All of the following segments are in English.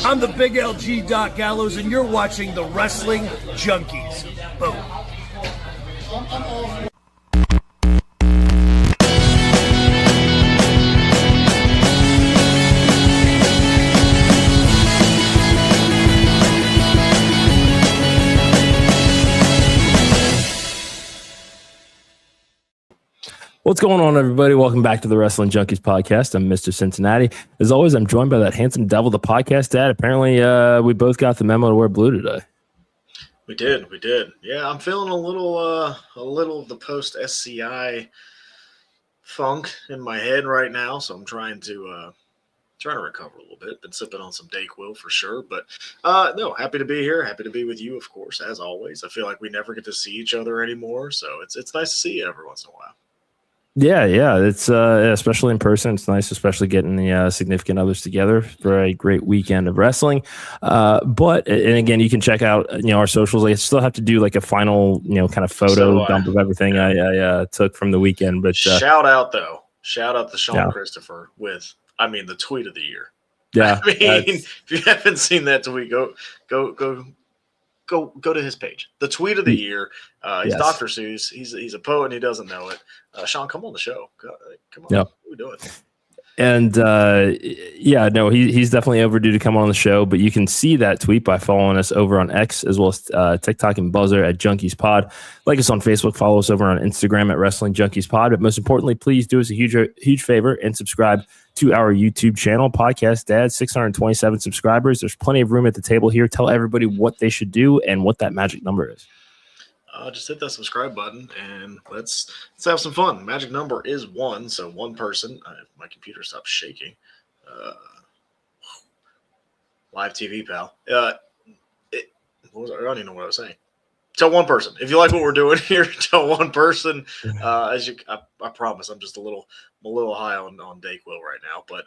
I'm the Big LG Doc Gallows, and you're watching the Wrestling Junkies. Boom. What's going on, everybody? Welcome back to the Wrestling Junkies Podcast. I'm Mr. Cincinnati. As always, I'm joined by that handsome devil, the podcast dad. Apparently, we both got the memo to wear blue today. We did. Yeah, I'm feeling a little of the post-SCI funk in my head right now, so I'm trying to recover a little bit. Been sipping on some Dayquil for sure, but no, happy to be here. Happy to be with you, of course, as always. I feel like we never get to see each other anymore, so it's nice to see you every once in a while. Yeah, it's especially in person. It's nice, especially getting the significant others together for a great weekend of wrestling. But again, you can check out our socials. I still have to do like a final kind of photo dump of everything I took from the weekend. But shout out to Sean Christopher with the tweet of the year. Yeah, if you haven't seen that tweet, go to his page. The tweet of the year. He's yes. Dr. Seuss. He's a poet and he doesn't know it. Sean, come on the show. Come on. Yep. What are we doing? And he's definitely overdue to come on the show. But you can see that tweet by following us over on X as well as TikTok and Buzzer at Junkies Pod. Like us on Facebook, follow us over on Instagram at Wrestling Junkies Pod. But most importantly, please do us a huge favor and subscribe to our YouTube channel, Podcast Dad. 627 subscribers. There's plenty of room at the table here. Tell everybody what they should do and what that magic number is. Just hit that subscribe button and let's have some fun. Magic number is 1, so one person. My computer stopped shaking. Live TV, pal. I don't even know what I was saying. Tell one person. If you like what we're doing here, tell one person. I promise I'm just a little high on Dayquil right now, but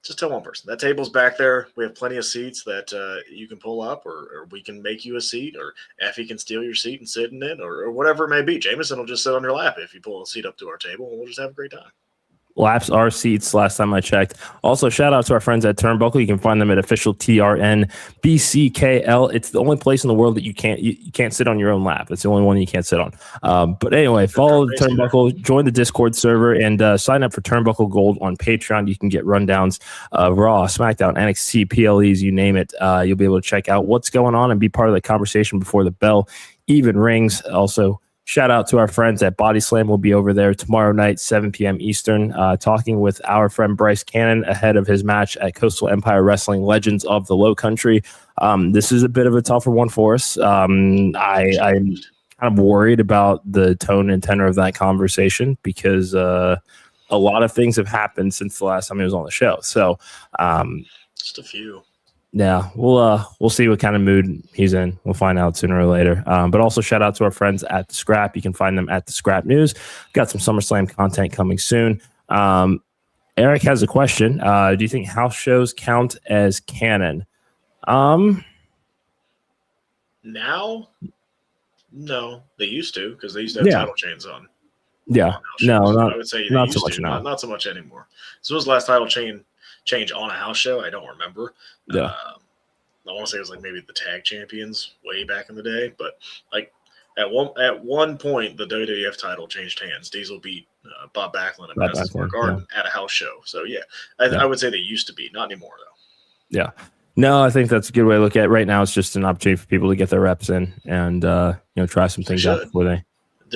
just tell one person. That table's back there. We have plenty of seats that you can pull up, or we can make you a seat, or Effie can steal your seat and sit in it, or whatever it may be. Jameson will just sit on your lap if you pull a seat up to our table, and we'll just have a great time. Laps are seats last time I checked. Also, shout out to our friends at Turnbuckle. You can find them at official TRNBCKL. It's the only place in the world that you can't sit on your own lap. It's the only one you can't sit on. But anyway, follow the Turnbuckle, join the Discord server, and sign up for Turnbuckle Gold on Patreon. You can get rundowns of Raw, SmackDown, NXT, PLEs, you name it. You'll be able to check out what's going on and be part of the conversation before the bell even rings. Also, shout out to our friends at Body Slam. We'll be over there tomorrow night, 7 p.m. Eastern, talking with our friend Bryce Cannon ahead of his match at Coastal Empire Wrestling Legends of the Lowcountry. This is a bit of a tougher one for us. I'm kind of worried about the tone and tenor of that conversation because a lot of things have happened since the last time he was on the show. So just a few. Yeah, we'll see what kind of mood he's in. We'll find out sooner or later. But also shout out to our friends at The Scrap. You can find them at The Scrap News. Got some SummerSlam content coming soon. Eric has a question. Do you think house shows count as canon? Now? No, they used to because they used to have title chains on. Yeah, I would say not so much now. Not so much anymore. So what was the last title change on a house show? I don't remember. Yeah. I want to say it was like maybe the tag champions way back in the day, but like at one point the WWF title changed hands. Diesel beat Bob Backlund and Madison Square Garden at a house show. So I would say they used to be, not anymore though. Yeah. No, I think that's a good way to look at it. Right now it's just an opportunity for people to get their reps in and try some things out before they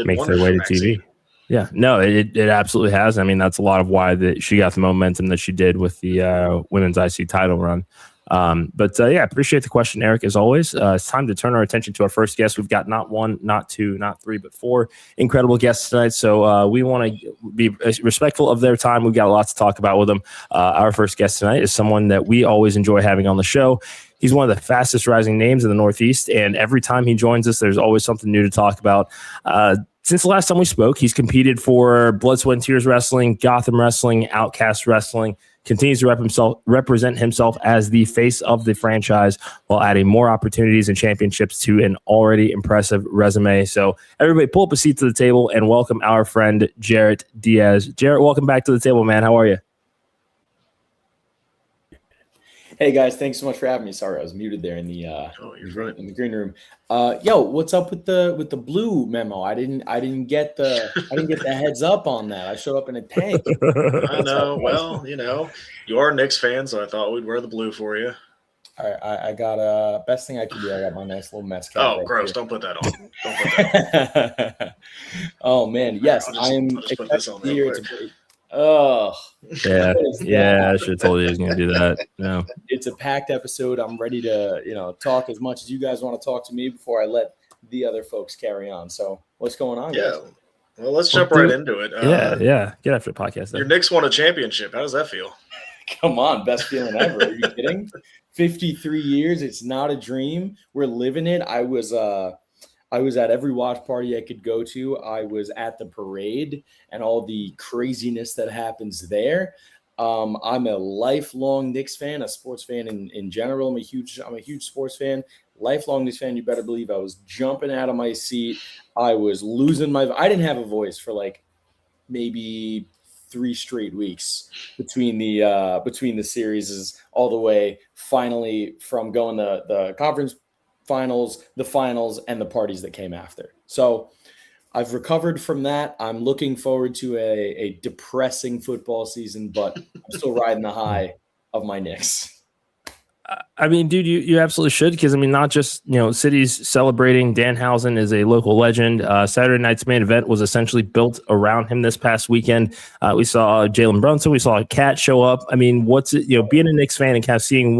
make their way to TV. Yeah, no, it absolutely has. I mean, that's a lot of why she got the momentum that she did with the women's IC title run. Appreciate the question, Eric, as always. It's time to turn our attention to our first guest. We've got not one, not two, not three, but 4 incredible guests tonight. So we want to be respectful of their time. We've got a lot to talk about with them. Our first guest tonight is someone that we always enjoy having on the show. He's one of the fastest rising names in the Northeast, and every time he joins us, there's always something new to talk about. Since the last time we spoke, he's competed for Blood, Sweat, and Tears Wrestling, Gotham Wrestling, Outcast Wrestling, continues to represent himself as the face of the franchise while adding more opportunities and championships to an already impressive resume. So everybody pull up a seat to the table and welcome our friend Jarett Diaz. Jarett, welcome back to the table, man. How are you? Hey guys, thanks so much for having me. Sorry, I was muted there in the in the green room. Yo, what's up with the blue memo? I didn't get the heads up on that. I showed up in a tank. I know. Well, you are a Knicks fan, so I thought we'd wear the blue for you. All right, I got best thing I could do. I got my nice little Mets cap. Oh, right gross! here. Don't put that on. Don't put that on. Oh man, yes, I am excited to be here. Yeah, I should have told you he was going to do that. No, it's a packed episode. I'm ready to talk as much as you guys want to talk to me before I let the other folks carry on. So what's going on, guys? Well, let's jump right into it. Yeah. Get after the podcast. Your Knicks won a championship. How does that feel? Come on, best feeling ever. Are you kidding? 53 years. It's not a dream. We're living it. I was at every watch party I could go to. I was at the parade and all the craziness that happens there. I'm a lifelong Knicks fan, a sports fan in general. I'm a huge sports fan. Lifelong Knicks fan. You better believe I was jumping out of my seat. I was losing I didn't have a voice for like maybe 3 straight weeks between the series all the way finally from going the conference finals, the finals, and the parties that came after. So I've recovered from that. I'm looking forward to a depressing football season, but I'm still riding the high of my Knicks. I mean, dude, you absolutely should, because I mean, not just cities celebrating. Danhausen is a local legend. Saturday night's main event was essentially built around him this past weekend. We saw Jalen Brunson, we saw Cat show up. I mean, what's it? Being a Knicks fan and kind of seeing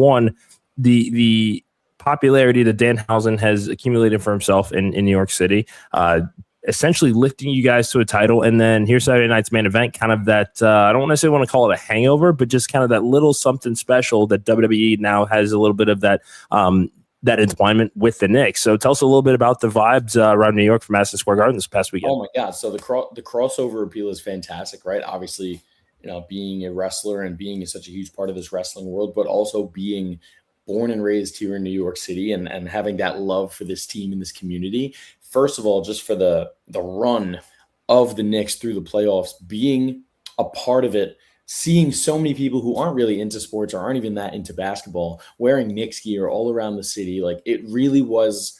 the popularity that Danhausen has accumulated for himself in New York City, essentially lifting you guys to a title. And then here's Saturday night's main event, kind of that, I don't necessarily want to call it a hangover, but just kind of that little something special that WWE now has a little bit of that entwinement with the Knicks. So tell us a little bit about the vibes around New York for Madison Square Garden this past weekend. Oh my God. So the crossover appeal is fantastic, right? Obviously, being a wrestler and being such a huge part of this wrestling world, but also being born and raised here in New York City and having that love for this team and this community. First of all, just for the run of the Knicks through the playoffs, being a part of it, seeing so many people who aren't really into sports or aren't even that into basketball wearing Knicks gear all around the city, like it really was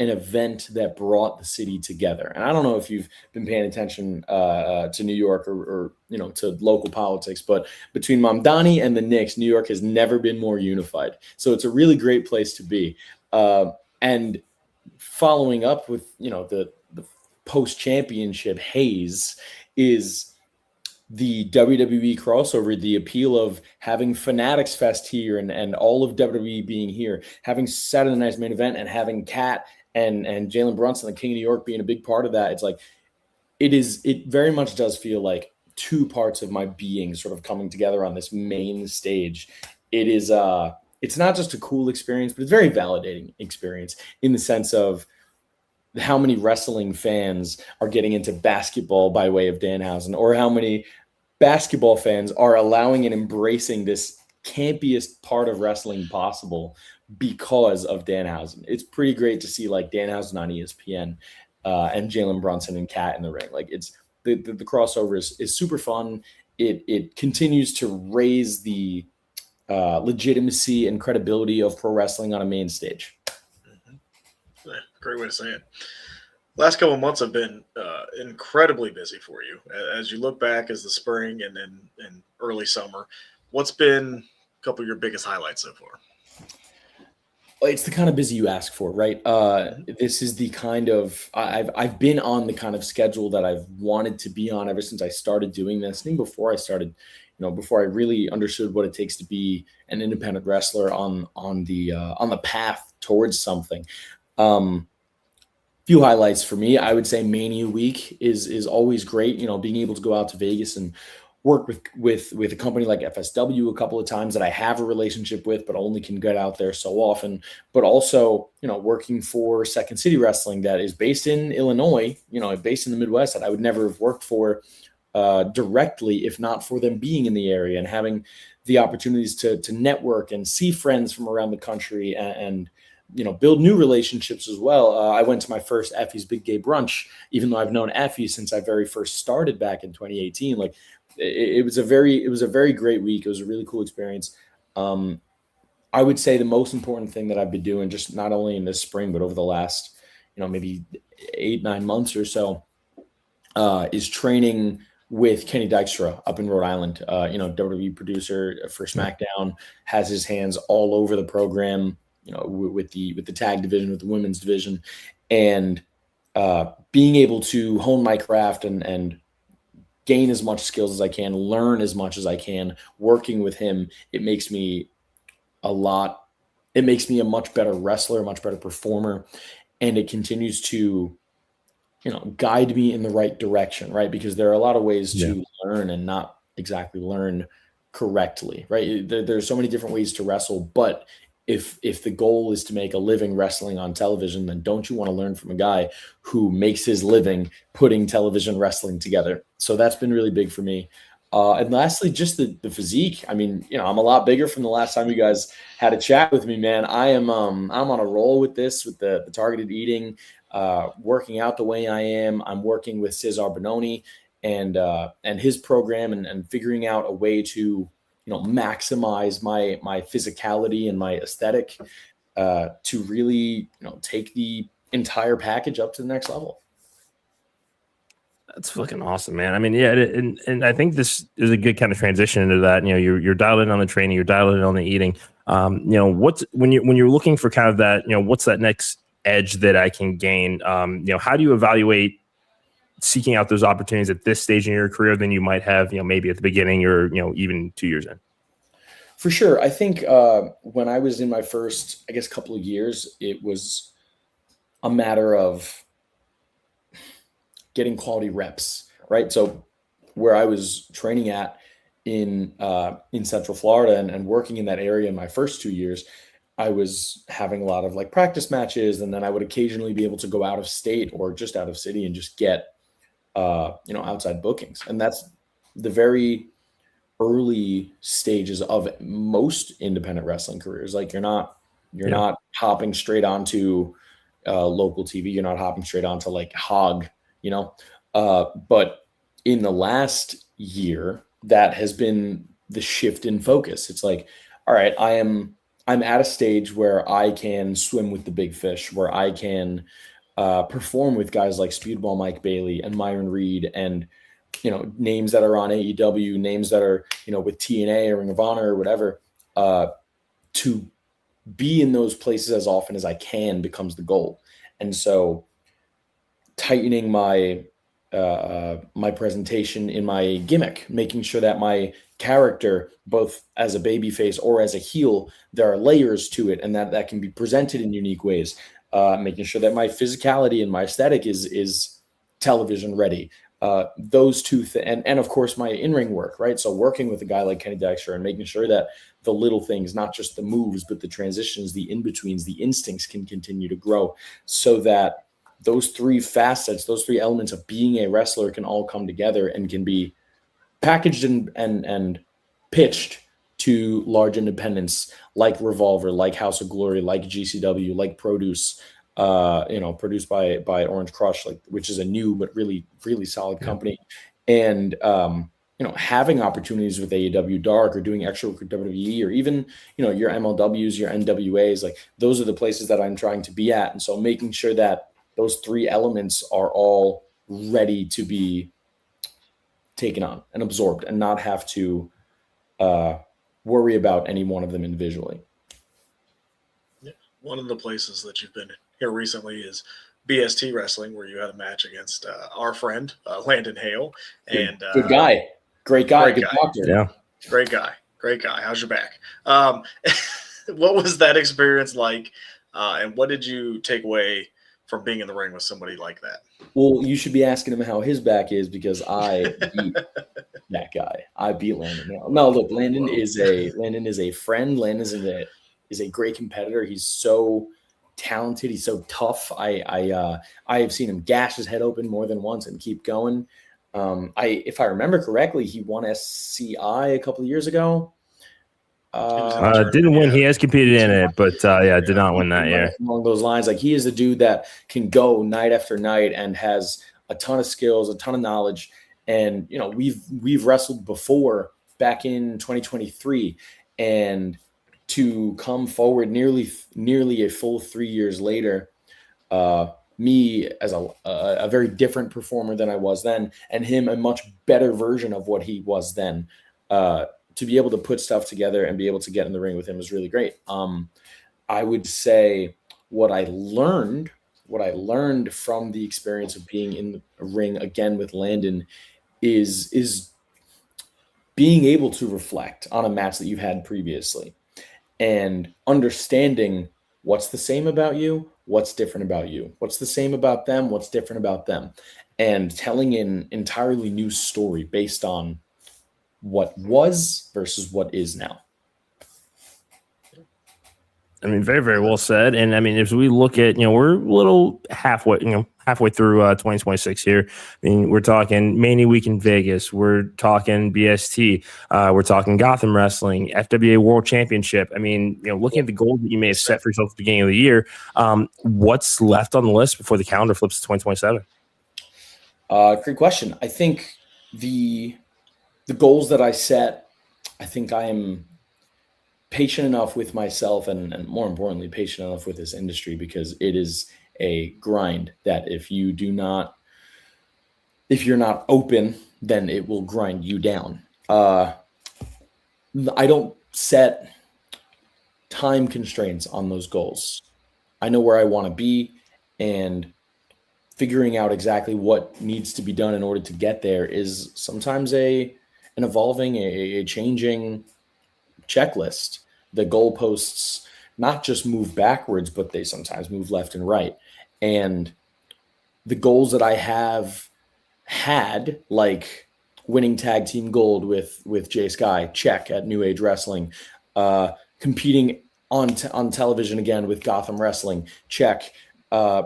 an event that brought the city together. And I don't know if you've been paying attention to New York or to local politics, but between Mamdani and the Knicks, New York has never been more unified. So it's a really great place to be. And following up with the post-championship haze is the WWE crossover, the appeal of having Fanatics Fest here and all of WWE being here, having Saturday night's main event and having Kat and Jalen Brunson, the King of New York, being a big part of that. It's like it very much does feel like 2 parts of my being sort of coming together on this main stage. It is it's not just a cool experience, but it's a very validating experience in the sense of how many wrestling fans are getting into basketball by way of Danhausen, or how many basketball fans are allowing and embracing this campiest part of wrestling possible because of Danhausen. It's pretty great to see like Danhausen on ESPN and Jalen Brunson and Kat in the ring. Like it's the crossover is super fun. It continues to raise the legitimacy and credibility of pro wrestling on a main stage. Yeah, great way to say it. Last couple of months have been incredibly busy for you. As you look back as the spring and early summer, what's been a couple of your biggest highlights so far? It's the kind of busy you ask for, right? This is the kind of I've been on the kind of schedule that I've wanted to be on ever since I started doing this. Even before I started, before I really understood what it takes to be an independent wrestler on the path towards something. Few highlights for me, I would say Mania Week is always great. Being able to go out to Vegas and work with a company like FSW a couple of times that I have a relationship with, but only can get out there so often. But also, working for Second City Wrestling that is based in Illinois, based in the Midwest, that I would never have worked for directly if not for them being in the area and having the opportunities to network and see friends from around the country and build new relationships as well. I went to my first Effie's Big Gay Brunch, even though I've known Effie since I very first started back in 2018. Like it was a very great week. It was a really cool experience. I would say the most important thing that I've been doing, just not only in this spring, but over the last, maybe 8-9 months or so, is training with Kenny Dykstra up in Rhode Island. WWE producer for SmackDown, has his hands all over the program, with the tag division, with the women's division, and being able to hone my craft and gain as much skills as I can, learn as much as I can, working with him. It makes me a much better wrestler, a much better performer. And it continues to, guide me in the right direction, right? Because there are a lot of ways to learn and not exactly learn correctly, right? There's so many different ways to wrestle, but if the goal is to make a living wrestling on television, then don't you want to learn from a guy who makes his living putting television wrestling together? So that's been really big for me. And lastly, just the physique. I mean, I'm a lot bigger from the last time you guys had a chat with me, man. I'm on a roll with this, with the targeted eating, working out the way I am. I'm working with Cesar Bononi and his program and figuring out a way to, maximize my physicality and my aesthetic, to really, take the entire package up to the next level. That's fucking awesome, man. I mean, yeah, and I think this is a good kind of transition into that. You're dialing in on the training, you're dialing in on the eating. What's when you're looking for kind of that, what's that next edge that I can gain? How do you evaluate seeking out those opportunities at this stage in your career than you might have, maybe at the beginning or even 2 years in? For sure. I think when I was in my first, couple of years, it was a matter of getting quality reps, right? So where I was training at in Central Florida and working in that area in my first 2 years, I was having a lot of like practice matches, and then I would occasionally be able to go out of state or just out of city and just get outside bookings. And that's the very early stages of most independent wrestling careers. Like you're not hopping straight onto local TV. You're not hopping straight onto like Hog, but in the last year, that has been the shift in focus. It's like, all right, I'm at a stage where I can swim with the big fish, where I can perform with guys like Speedball Mike Bailey and Myron Reed and, names that are on AEW, names that are, with TNA or Ring of Honor or whatever, to be in those places as often as I can becomes the goal. And so tightening my my presentation in my gimmick, making sure that my character, both as a babyface or as a heel, there are layers to it and that can be presented in unique ways, making sure that my physicality and my aesthetic is television ready. Those two and of course my in-ring work, right? So working with a guy like Kenny Dykstra and making sure that the little things, not just the moves, but the transitions, the in-betweens, the instincts can continue to grow so that those three facets, those three elements of being a wrestler can all come together and can be packaged and pitched to large independents like Revolver, like House of Glory, like GCW, like Produce, produced by Orange Crush, which is a new but really, really solid company. And having opportunities with AEW Dark or doing extra work with WWE or even, your MLWs, your NWAs, like those are the places that I'm trying to be at. And so making sure that those three elements are all ready to be taken on and absorbed and not have to worry about any one of them individually. Yeah. One of the places that you've been here recently is BST Wrestling, where you had a match against our friend, Landon Hale. And good guy. Great guy. Good doctor. Yeah. Great guy. How's your back? What was that experience like? And what did you take away from being in the ring with somebody like that? Well, you should be asking him how his back is because I beat that guy. I beat Landon. No, look, Landon is a friend. Landon is a great competitor. He's so talented. He's so tough. I have seen him gash his head open more than once and keep going. If I remember correctly, he won SCI a couple of years ago. Didn't win. He has competed in it, but did not win that year. Along those lines, like he is a dude that can go night after night and has a ton of skills, a ton of knowledge. And we've wrestled before back in 2023, and to come forward nearly a full 3 years later, me as a very different performer than I was then, and him a much better version of what he was then, to be able to put stuff together and be able to get in the ring with him was really great. I would say what I learned from the experience of being in the ring again with Landon is being able to reflect on a match that you've had previously and understanding what's the same about you, what's different about you, what's the same about them, what's different about them, and telling an entirely new story based on what was versus what is now. I mean, very, very well said. And I mean, as we look at, we're a little halfway through 2026 here. I mean, we're talking Mania Week in Vegas. We're talking BST. We're talking Gotham Wrestling, FWA World Championship. I mean, looking at the goals that you may have set for yourself at the beginning of the year, what's left on the list before the calendar flips to 2027? Great question. I think the goals that I set, I think I am patient enough with myself and more importantly, patient enough with this industry, because it is a grind that if you're not open, then it will grind you down. I don't set time constraints on those goals. I know where I want to be, and figuring out exactly what needs to be done in order to get there is sometimes an evolving, a changing checklist. The goalposts not just move backwards, but they sometimes move left and right. And the goals that I have had, like winning tag team gold with Jay Sky, check, at New Age Wrestling, competing on television again with Gotham Wrestling, check,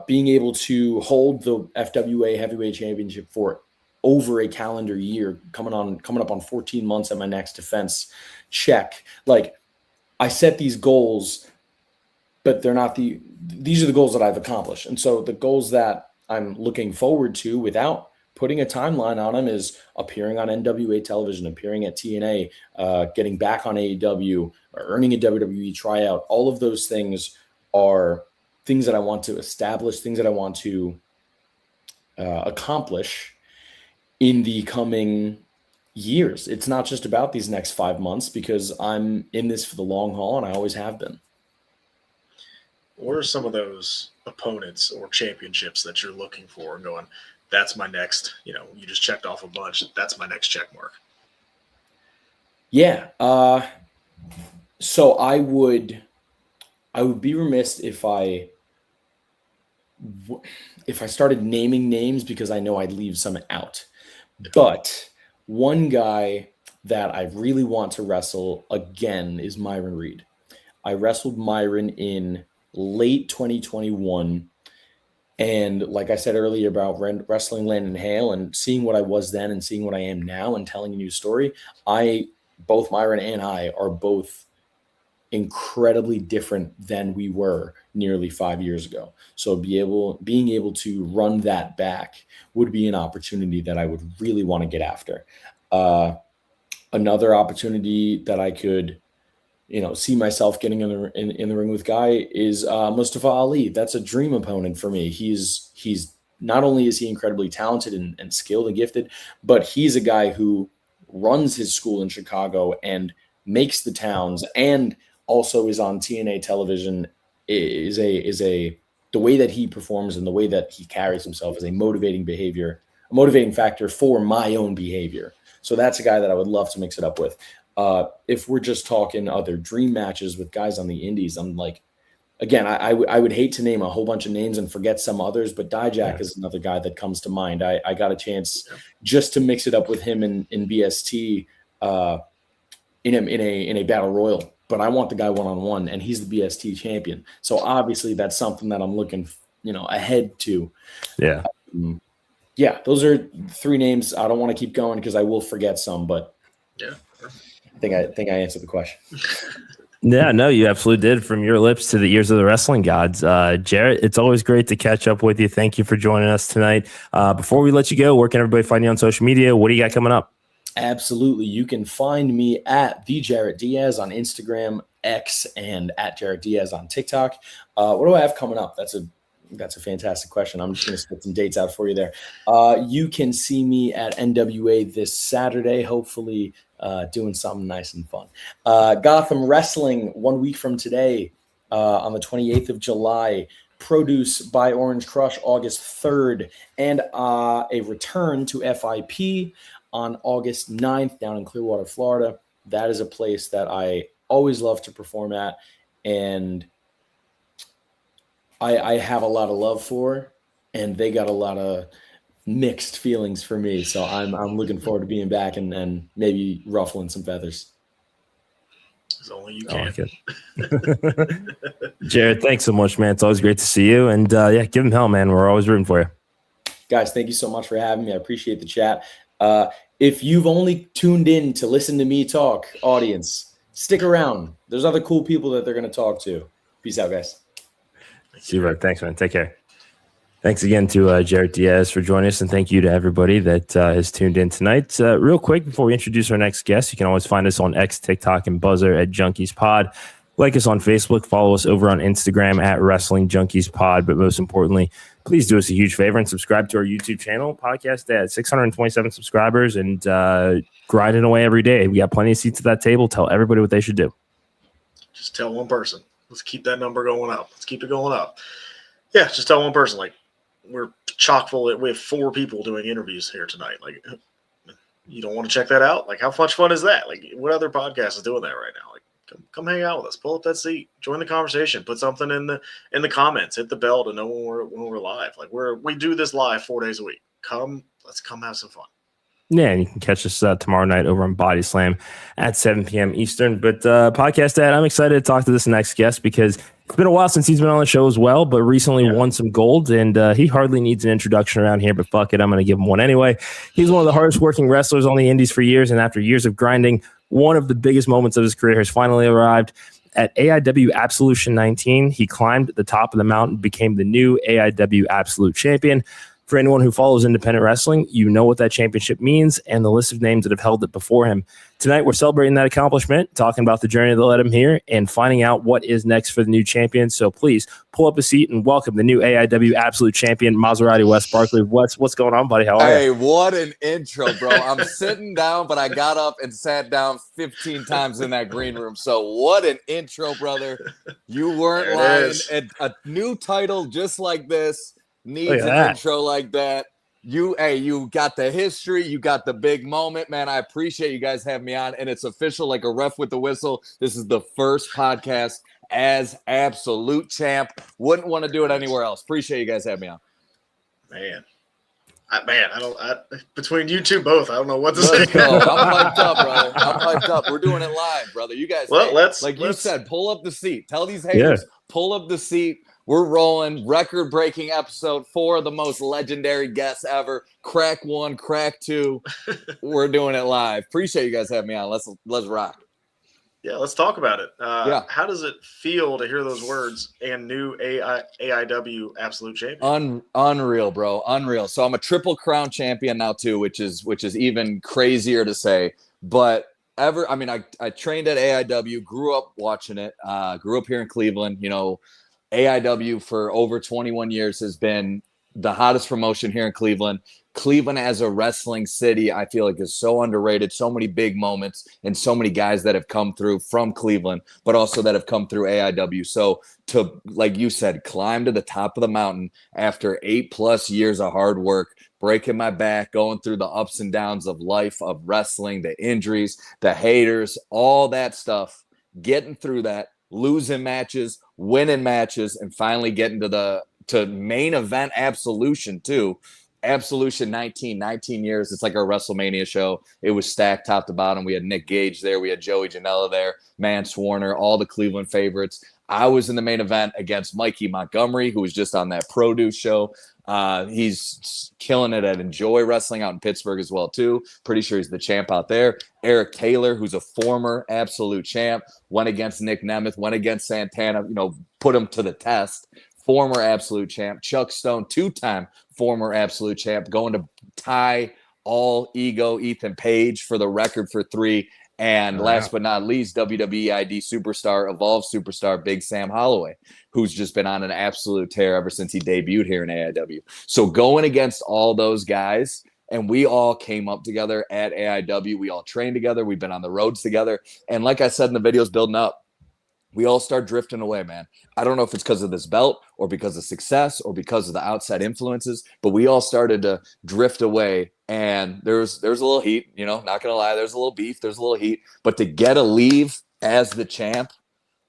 being able to hold the FWA Heavyweight Championship for over a calendar year, coming up on 14 months at my next defense, check. Like, I set these goals, but these are the goals that I've accomplished. And so the goals that I'm looking forward to without putting a timeline on them is appearing on NWA television, appearing at TNA, getting back on AEW, or earning a WWE tryout. All of those things are things that I want to establish, things that I want to accomplish in the coming years. It's not just about these next 5 months, because I'm in this for the long haul, and I always have been. What are some of those opponents or championships that you're looking for and going, that's my next, you just checked off a bunch, that's my next check mark? Yeah. So I would be remiss if I started naming names, because I know I'd leave some out. But one guy that I really want to wrestle again is Myron Reed. I wrestled Myron in late 2021. And like I said earlier about wrestling Landon Hale and seeing what I was then and seeing what I am now and telling a new story, both Myron and I are both incredibly different than we were nearly 5 years ago. So being able to run that back would be an opportunity that I would really want to get after. Another opportunity that I could, see myself getting in the ring with Guy is Mustafa Ali. That's a dream opponent for me. He's not only is he incredibly talented and skilled and gifted, but he's a guy who runs his school in Chicago and makes the towns, and also is on TNA television. The way that he performs and the way that he carries himself is a motivating factor for my own behavior. So that's a guy that I would love to mix it up with. If we're just talking other dream matches with guys on the indies, I'm like, again, I would hate to name a whole bunch of names and forget some others, but Dijak is another guy that comes to mind. I got a chance just to mix it up with him in BST in a battle royal, but I want the guy one-on-one, and he's the BST champion. So obviously that's something that I'm looking, ahead to. Yeah. Yeah, those are three names. I don't want to keep going because I will forget some, but yeah, I think I answered the question. Yeah, no, you absolutely did, from your lips to the ears of the wrestling gods. Jarett, it's always great to catch up with you. Thank you for joining us tonight. Before we let you go, where can everybody find you on social media? What do you got coming up? Absolutely. You can find me at the Jarett Diaz on Instagram, X, and at Jarett Diaz on TikTok. What do I have coming up? That's a fantastic question. I'm just going to spit some dates out for you there. You can see me at NWA this Saturday, hopefully doing something nice and fun. Gotham Wrestling 1 week from today on the 28th of July. Produce by Orange Crush August 3rd, and a return to FIP on August 9th down in Clearwater, Florida. That is a place that I always love to perform at, and I have a lot of love for, and they got a lot of mixed feelings for me. So I'm looking forward to being back and maybe ruffling some feathers. As only you can. Jarett, thanks so much, man. It's always great to see you. And give him hell, man. We're always rooting for you. Guys, thank you so much for having me. I appreciate the chat. If you've only tuned in to listen to me talk, audience, stick around. There's other cool people that they're going to talk to. Peace out, guys. See you, bud. Thanks, man. Take care. Thanks again to Jarett Diaz for joining us, and thank you to everybody that has tuned in tonight. Real quick, before we introduce our next guest, you can always find us on X, TikTok, and Buzzer at Junkies Pod. Like us on Facebook, follow us over on Instagram at Wrestling Junkies Pod. But most importantly, please do us a huge favor and subscribe to our YouTube channel. Podcast at 627 subscribers and grinding away every day. We got plenty of seats at that table. Tell everybody what they should do. Just tell one person. Let's keep that number going up. Let's keep it going up. Yeah, just tell one person. Like, we're chock full. We have 4 people doing interviews here tonight. Like, you don't want to check that out? Like, how much fun is that? Like, what other podcast is doing that right now? Like, come hang out with us. Pull up that seat. Join the conversation. Put something in the comments. Hit the bell to know when we're live. Like, we do this live 4 days a week. Let's come have some fun. Yeah, and you can catch us tomorrow night over on Body Slam at 7 p.m. Eastern. But podcast dad, I'm excited to talk to this next guest because it's been a while since he's been on the show as well, but recently won some gold, and he hardly needs an introduction around here, but fuck it, I'm going to give him one anyway. He's one of the hardest working wrestlers on the indies for years, and after years of grinding, one of the biggest moments of his career has finally arrived. At AIW Absolution 19, he climbed the top of the mountain, became the new AIW Absolute Champion. For anyone who follows independent wrestling, you know what that championship means and the list of names that have held it before him. Tonight, we're celebrating that accomplishment, talking about the journey that led him here, and finding out what is next for the new champion. So please pull up a seat and welcome the new AIW Absolute Champion, Maserati Wes Barkley. What's going on, buddy? How are you? Hey, what an intro, bro. I'm sitting down, but I got up and sat down 15 times in that green room. So what an intro, brother. You weren't lying. And a new title just like this needs an intro like that. You got the history, you got the big moment, man. I appreciate you guys having me on, and it's official, like a ref with the whistle. This is the first podcast as Absolute Champ. Wouldn't want to do it anywhere else. Appreciate you guys having me on. Man, between you two both, I don't know what to say. Let's go. I'm hyped up, brother. I'm hyped up. We're doing it live, brother. You guys, you said, pull up the seat. Tell these haters, pull up the seat. We're rolling. Record-breaking episode 4, the most legendary guests ever. Crack 1, crack 2. We're doing it live. Appreciate you guys having me on. Let's rock. Yeah, let's talk about it. How does it feel to hear those words and new AIW Absolute Champion? Unreal, bro. Unreal. So I'm a Triple Crown champion now too, which is even crazier to say. But I trained at AIW, grew up watching it, grew up here in Cleveland, you know. AIW for over 21 years has been the hottest promotion here in Cleveland. Cleveland as a wrestling city, I feel like is so underrated. So many big moments and so many guys that have come through from Cleveland, but also that have come through AIW. So to, like you said, climb to the top of the mountain after 8+ years of hard work, breaking my back, going through the ups and downs of life, of wrestling, the injuries, the haters, all that stuff, getting through that, losing matches, winning matches, and finally getting to main event Absolution too. Absolution 19 years. It's like our WrestleMania show. It was stacked top to bottom. We had Nick Gage there. We had Joey Janela there, Mance Warner, all the Cleveland favorites. I was in the main event against Mikey Montgomery, who was just on that Produce show. He's killing it at Enjoy Wrestling out in Pittsburgh as well, too. Pretty sure he's the champ out there. Eric Taylor, who's a former Absolute champ, went against Nick Nemeth, went against Santana, put him to the test. Former Absolute champ. Chuck Stone, 2-time former Absolute champ, going to tie All Ego Ethan Page for the record for 3. And last but not least, WWE ID superstar, Evolve superstar, Big Sam Holloway, who's just been on an absolute tear ever since he debuted here in AIW. So going against all those guys, and we all came up together at AIW. We all trained together. We've been on the roads together. And like I said in the videos building up, we all start drifting away, man. I don't know if it's because of this belt or because of success or because of the outside influences, but we all started to drift away. And there's a little heat, not going to lie. There's a little beef. There's a little heat. But to get a leave as the champ,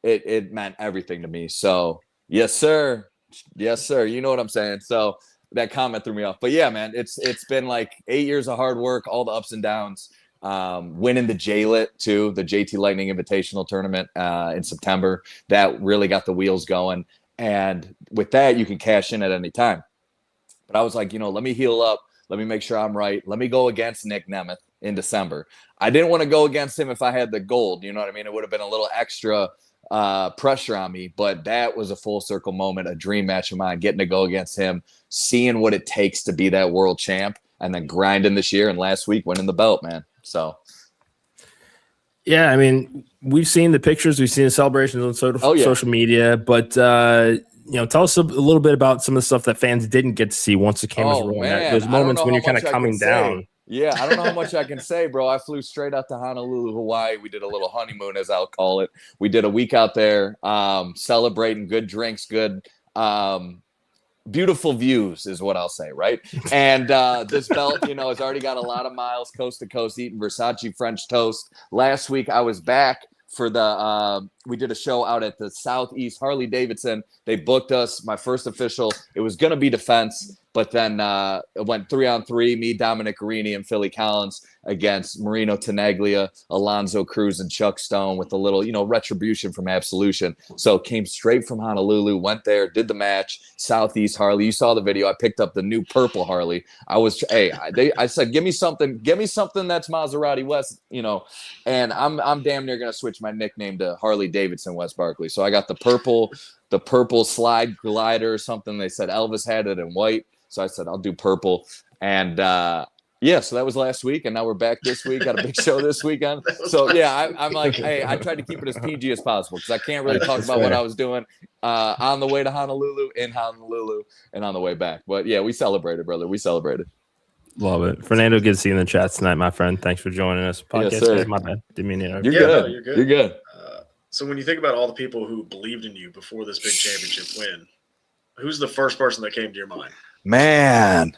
it meant everything to me. So, yes, sir. Yes, sir. You know what I'm saying? So that comment threw me off. But, yeah, man, it's been like 8 years of hard work, all the ups and downs. Winning the JLIT too, the JT Lightning Invitational Tournament in September, that really got the wheels going. And with that, you can cash in at any time. But I was like, let me heal up. Let me make sure I'm right. Let me go against Nick Nemeth in December. I didn't want to go against him if I had the gold. You know what I mean? It would have been a little extra pressure on me. But that was a full circle moment, a dream match of mine, getting to go against him, seeing what it takes to be that world champ, and then grinding this year. And last week, winning the belt, man. So, yeah, I mean, we've seen the pictures, we've seen the celebrations on social media, but tell us a little bit about some of the stuff that fans didn't get to see once the cameras rolling. Those moments when you're kind of coming down. Yeah, I don't know how much I can say, bro. I flew straight out to Honolulu, Hawaii. We did a little honeymoon, as I'll call it. We did a week out there, celebrating, good drinks, good. Beautiful views is what I'll say, right? And this belt, has already got a lot of miles coast to coast, eating Versace French toast. Last week, I was back for we did a show out at the Southeast Harley Davidson. They booked us, my first official. It was going to be defense, but then it went 3-on-3, me, Dominic Guarini, and Philly Collins against Marino Tenaglia, Alonzo Cruz, and Chuck Stone with a little, retribution from Absolution. So came straight from Honolulu, went there, did the match, Southeast Harley. You saw the video. I picked up the new purple Harley. I said, give me something that's Maserati West, and I'm damn near going to switch my nickname to Harley Davidson Wes Barkley. So I got the purple slide glider or something. They said Elvis had it in white. So I said, I'll do purple. And so that was last week. And now we're back this week. Got a big show this weekend. So yeah, I'm like, hey, I tried to keep it as PG as possible because I can't really talk about what I was doing on the way to Honolulu, in Honolulu, and on the way back. But yeah, we celebrated, brother. We celebrated. Love it. Fernando, good to see you in the chat tonight, my friend. Thanks for joining us. Podcast. Yes, my bad. Didn't mean to. You're good. You're good. So when you think about all the people who believed in you before this big championship win, who's the first person that came to your mind? Man,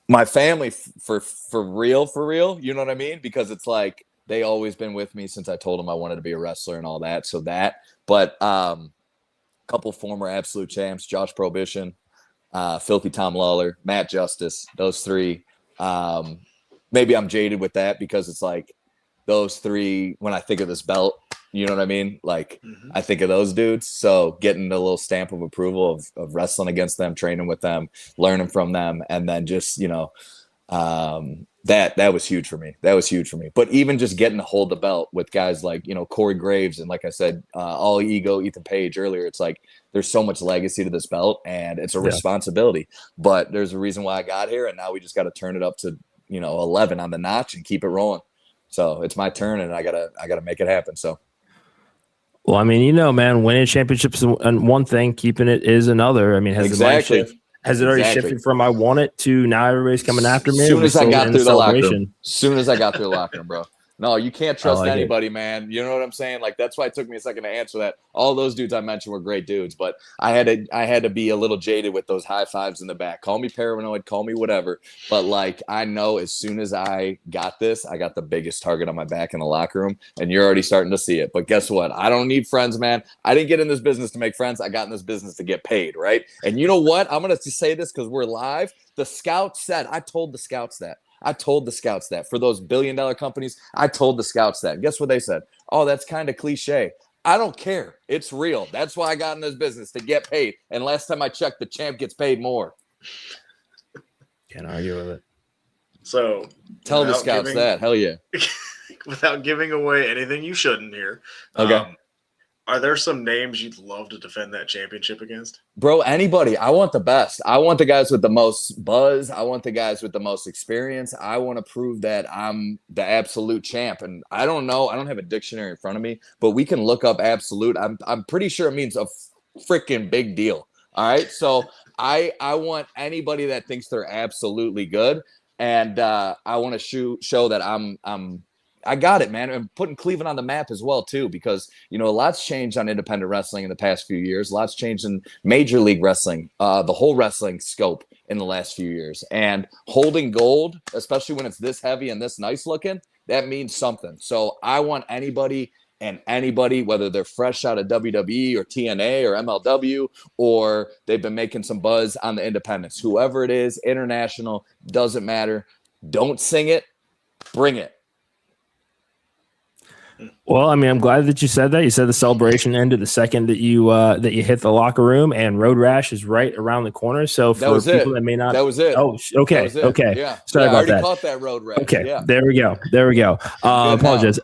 my family, for real. You know what I mean? Because it's like they always been with me since I told them I wanted to be a wrestler and all that. So that, but a couple former Absolute champs, Josh Prohibition, Filthy Tom Lawler, Matt Justice, those three. Maybe I'm jaded with that because it's like those three, when I think of this belt, you know what I mean? Like, I think of those dudes. So getting a little stamp of approval of wrestling against them, training with them, learning from them, and then just, that was huge for me. That was huge for me. But even just getting to hold the belt with guys like, Corey Graves and, like I said, All Ego Ethan Page earlier, it's like there's so much legacy to this belt and it's a responsibility. But there's a reason why I got here, and now we just got to turn it up to, 11 on the notch and keep it rolling. So it's my turn, and I gotta make it happen. So. Well, I mean, man, winning championships is one thing, keeping it is another. I mean, has it already shifted from I want it to now everybody's coming after me? As soon as I got through the locker room, bro. No, you can't trust anybody, man. You know what I'm saying? Like, that's why it took me a second to answer that. All those dudes I mentioned were great dudes, but I had to be a little jaded with those high fives in the back. Call me paranoid, call me whatever. But like, I know as soon as I got this, I got the biggest target on my back in the locker room, and you're already starting to see it. But guess what? I don't need friends, man. I didn't get in this business to make friends. I got in this business to get paid, right? And you know what? I'm going to say this because we're live. The scouts said, I told the scouts that for those billion-dollar companies, I told the scouts that. Guess what they said? Oh, that's kind of cliche. I don't care. It's real. That's why I got in this business, to get paid. And last time I checked, the champ gets paid more. Can't argue with it. So tell the scouts that. Hell yeah. Without giving away anything you shouldn't here. Okay. Are there some names you'd love to defend that championship against? Bro, anybody. I want the best. I want the guys with the most buzz. I want the guys with the most experience. I want to prove that I'm the absolute champ. And I don't know. I don't have a dictionary in front of me, but we can look up absolute. I'm pretty sure it means a freaking big deal. All right. So I want anybody that thinks they're absolutely good. And I want to show that I got it, man. And putting Cleveland on the map as well, too, because, a lot's changed on independent wrestling in the past few years. Lots changed in Major League Wrestling, the whole wrestling scope in the last few years. And holding gold, especially when it's this heavy and this nice looking, that means something. So I want anybody, whether they're fresh out of WWE or TNA or MLW, or they've been making some buzz on the independents, whoever it is, international, doesn't matter. Don't sing it, bring it. Well, I mean, I'm glad that you said that. You said the celebration ended the second that you hit the locker room, and Road Rash is right around the corner. So for people that may not, that was it. Oh, okay, okay. Yeah, sorry about that. I already caught that Road Rash. Okay, yeah. There we go. Apologize.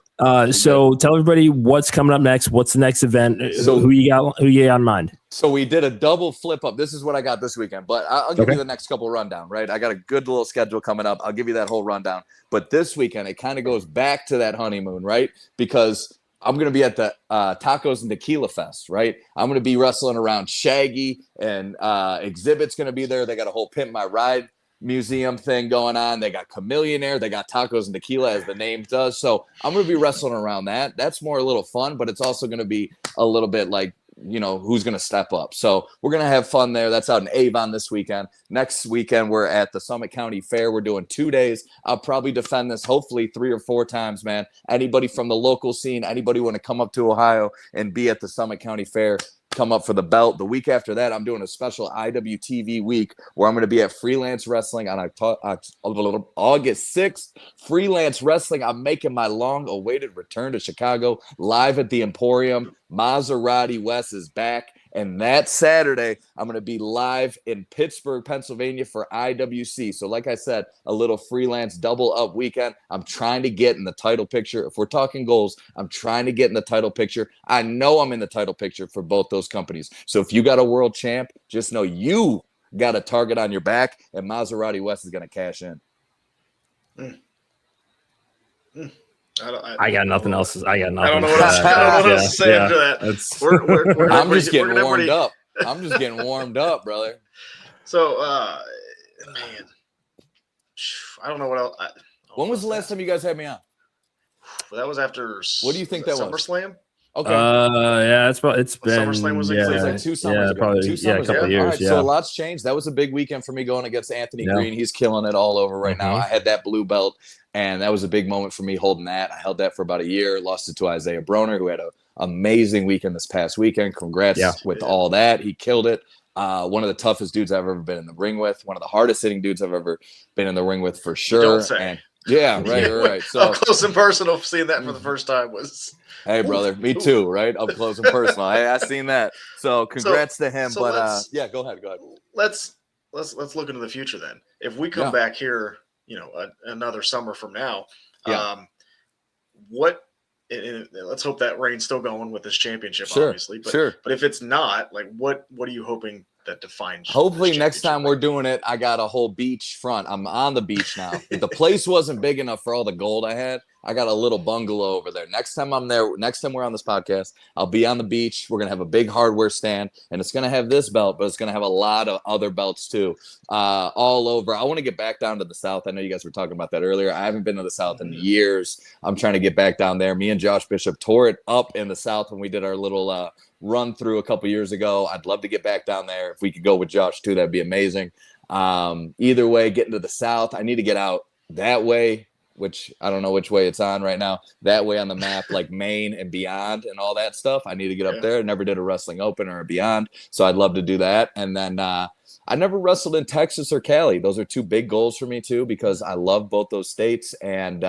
So tell everybody what's coming up next. What's the next event? So who you got in mind? So we did a double flip up. This is what I got this weekend, but I'll give you the next couple rundown, right? I got a good little schedule coming up. I'll give you that whole rundown. But this weekend, it kind of goes back to that honeymoon, right? Because I'm going to be at the Tacos and Tequila Fest, right? I'm going to be wrestling around Shaggy, and Exhibit's going to be there. They got a whole Pimp My Ride museum thing going on. They got Chameleonaire. They got Tacos and Tequila, as the name does. So I'm going to be wrestling around that. That's more a little fun, but it's also going to be a little bit like, who's going to step up. So we're going to have fun there. That's out in Avon this weekend. Next weekend, we're at the Summit County Fair. We're doing 2 days. I'll probably defend this hopefully 3 or 4 times, man. Anybody from the local scene, anybody want to come up to Ohio and be at the Summit County Fair, come up for the belt. The week after that, I'm doing a special IWTV week where I'm going to be at Freelance Wrestling on August 6th. Freelance Wrestling. I'm making my long-awaited return to Chicago, live at the Emporium. Maserati Wes is back. And that Saturday, I'm going to be live in Pittsburgh, Pennsylvania for IWC. So like I said, a little freelance double up weekend. I'm trying to get in the title picture. If we're talking goals, I'm trying to get in the title picture. I know I'm in the title picture for both those companies. So if you got a world champ, just know you got a target on your back, and Maserati West is going to cash in. I got nothing else. I don't know what else to say after that. I'm just getting warmed up. I'm just getting warmed up, brother. So, man, I don't know what else. When was the last time you guys had me on? That was after. What do you think that was? SummerSlam? Okay. Yeah, it's been SummerSlam was like 2 summers ago. Probably, 2 summers a couple of years. All right, so a lot's changed. That was a big weekend for me going against Anthony Green. He's killing it all over right now. I had that blue belt, and that was a big moment for me holding that. I held that for about a year, lost it to Isaiah Broner, who had an amazing weekend this past weekend. Congrats with all that. He killed it. One of the toughest dudes I've ever been in the ring with. One of the hardest hitting dudes I've ever been in the ring with for sure. Don't say. And yeah, right. So up close and personal, seeing that for the first time was. Hey, brother, me too, right? Up close and personal. I seen that. So congrats to him. But go ahead. Let's look into the future then. If we come back here, another summer from now, let's hope that reign's still going with this championship, obviously. But if it's not, like, what are you hoping that defines? Hopefully next time we're doing it, I got a whole beach front. I'm on the beach now. If the place wasn't big enough for all the gold I had, I got a little bungalow over there. Next time I'm there, next time we're on this podcast, I'll be on the beach. We're going to have a big hardware stand, and it's going to have this belt, but it's going to have a lot of other belts too, all over. I want to get back down to the South. I know you guys were talking about that earlier. I haven't been to the South in years. I'm trying to get back down there. Me and Josh Bishop tore it up in the South when we did our little run through a couple years ago. I'd love to get back down there. If we could go with Josh too, that'd be amazing. Either way, getting to the South, I need to get out that way, which I don't know which way it's on right now, that way on the map, like Maine and beyond and all that stuff. I need to get up there. I never did a wrestling open or a beyond, so I'd love to do that. And then I never wrestled in Texas or Cali. Those are 2 big goals for me too, because I love both those states, and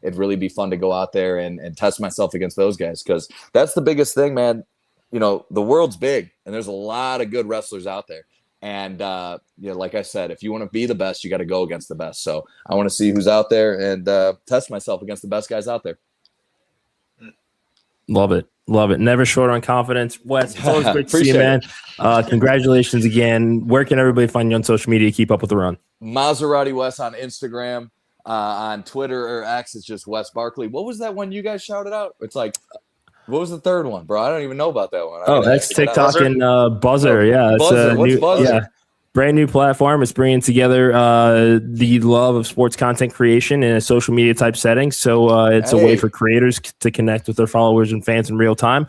it'd really be fun to go out there and test myself against those guys, because that's the biggest thing, man. The world's big, and there's a lot of good wrestlers out there. And, like I said, if you want to be the best, you got to go against the best. So I want to see who's out there and test myself against the best guys out there. Love it. Love it. Never short on confidence. Wes, it's always great to see you, man. Congratulations again. Where can everybody find you on social media? Keep up with the run. Maserati Wes on Instagram. On Twitter or X, it's just Wes Barkley. What was that one you guys shouted out? It's like, what was the third one, bro? I don't even know about that one. That's TikTok and Buzzer. Yeah, it's Buzzer. What's Buzzer? Yeah. Brand new platform. It's bringing together the love of sports content creation in a social media type setting. So it's a way for creators to connect with their followers and fans in real time.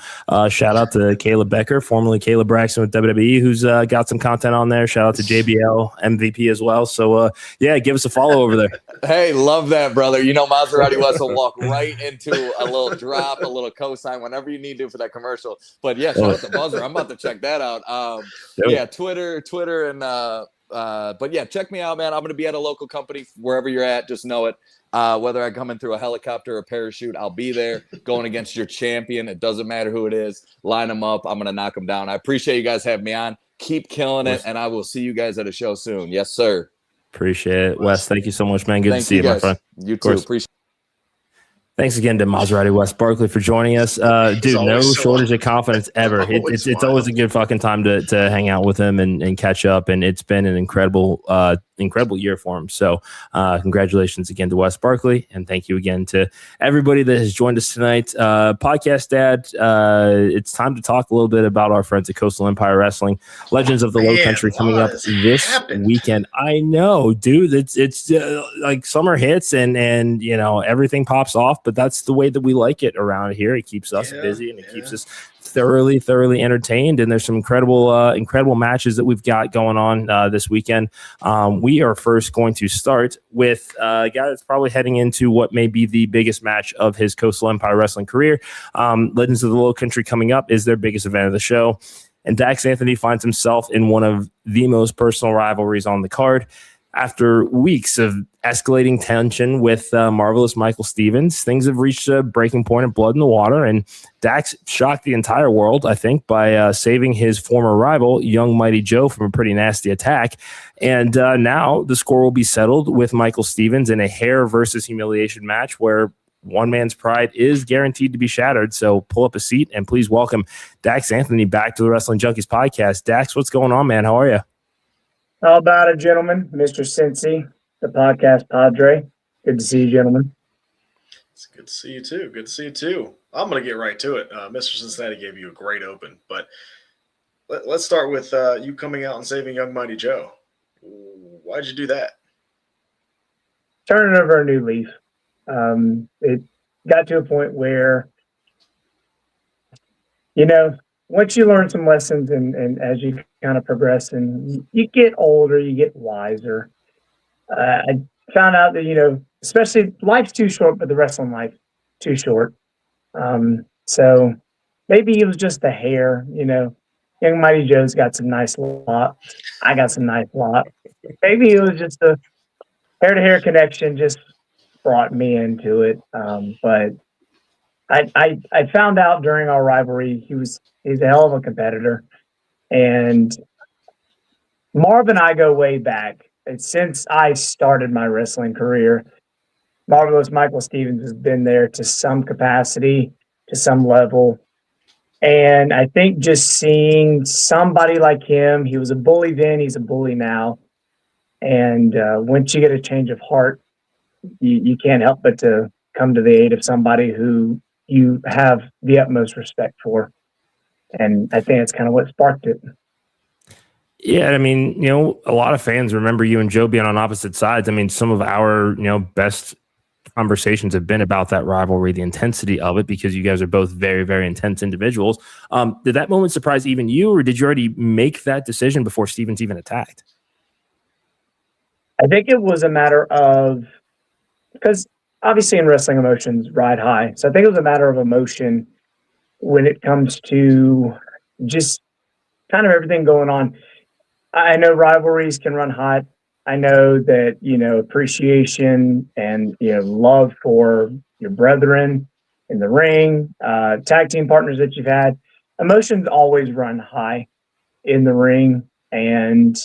Shout out to Caleb Becker, formerly Caleb Braxton with WWE, who's got some content on there. Shout out to JBL MVP as well. So give us a follow over there. Hey, love that, brother. You know, Maserati West will walk right into a little drop, a little cosign, whenever you need to for that commercial. But yeah, shout out to Buzzer. I'm about to check that out. Twitter, and but yeah, check me out, man. I'm going to be at a local company wherever you're at. Just know it. Whether I come in through a helicopter or a parachute, I'll be there going against your champion. It doesn't matter who it is. Line them up. I'm going to knock them down. I appreciate you guys having me on. Keep killing it, and I will see you guys at a show soon. Yes, sir. Appreciate it. Wes, thank you so much, man. Good to see you, my friend. You too. Appreciate it. Thanks again to Maserati Wes Barkley for joining us. Dude, no shortage of confidence ever. It's always a good fucking time to hang out with him and catch up. And it's been an incredible year for him. So congratulations again to Wes Barkley. And thank you again to everybody that has joined us tonight. Podcast Dad, it's time to talk a little bit about our friends at Coastal Empire Wrestling. Legends of the Lowcountry coming up this weekend. I know, dude. It's like summer hits and you know, everything pops off. But that's the way that we like it around here. It keeps us busy and it keeps us thoroughly entertained. And there's some incredible matches that we've got going on this weekend. We are first going to start with a guy that's probably heading into what may be the biggest match of his Coastal Empire Wrestling career. Legends of the Lowcountry coming up is their biggest event of the show. And Dax Anthony finds himself in one of the most personal rivalries on the card. After weeks of escalating tension with Marvelous Michael Stevens, things have reached a breaking point of blood in the water, and Dax shocked the entire world, I think, by saving his former rival, Young Mighty Joe, from a pretty nasty attack. And now the score will be settled with Michael Stevens in a hair versus humiliation match where one man's pride is guaranteed to be shattered. So pull up a seat and please welcome Dax Anthony back to the Wrestling Junkies podcast. Dax, what's going on, man? How are you? How about it, gentlemen? Mr. Cincy, the podcast Padre. Good to see you, gentlemen. It's good to see you, too. Good to see you, too. I'm going to get right to it. Mr. Cincinnati gave you a great open, but let's start with you coming out and saving Young Mighty Joe. Why'd you do that? Turning over a new leaf. It got to a point where, you know, once you learn some lessons and as you kind of progress and you get older, you get wiser. I found out that, you know, especially life's too short, but the wrestling life too short. So maybe it was just the hair, you know. Young Mighty Joe's got some nice lot. I got some nice lot. Maybe it was just the hair-to-hair connection just brought me into it. But I found out during our rivalry he's a hell of a competitor. And Marv and I go way back. And since I started my wrestling career, Marvelous Michael Stevens has been there to some capacity, to some level. And I think just seeing somebody like him, he was a bully then, he's a bully now. And once you get a change of heart, you can't help but to come to the aid of somebody who you have the utmost respect for. And I think that's kind of what sparked it. Yeah, I mean, you know, a lot of fans remember you and Joe being on opposite sides. I mean, some of our, you know, best conversations have been about that rivalry, the intensity of it, because you guys are both very, very intense individuals. Did that moment surprise even you, or did you already make that decision before Stevens even attacked? I think it was a matter of, because obviously in wrestling emotions ride high. So I think it was a matter of emotion when it comes to just kind of everything going on. I know rivalries can run hot. I know that, you know, appreciation and, you know, love for your brethren in the ring, tag team partners that you've had, emotions always run high in the ring. And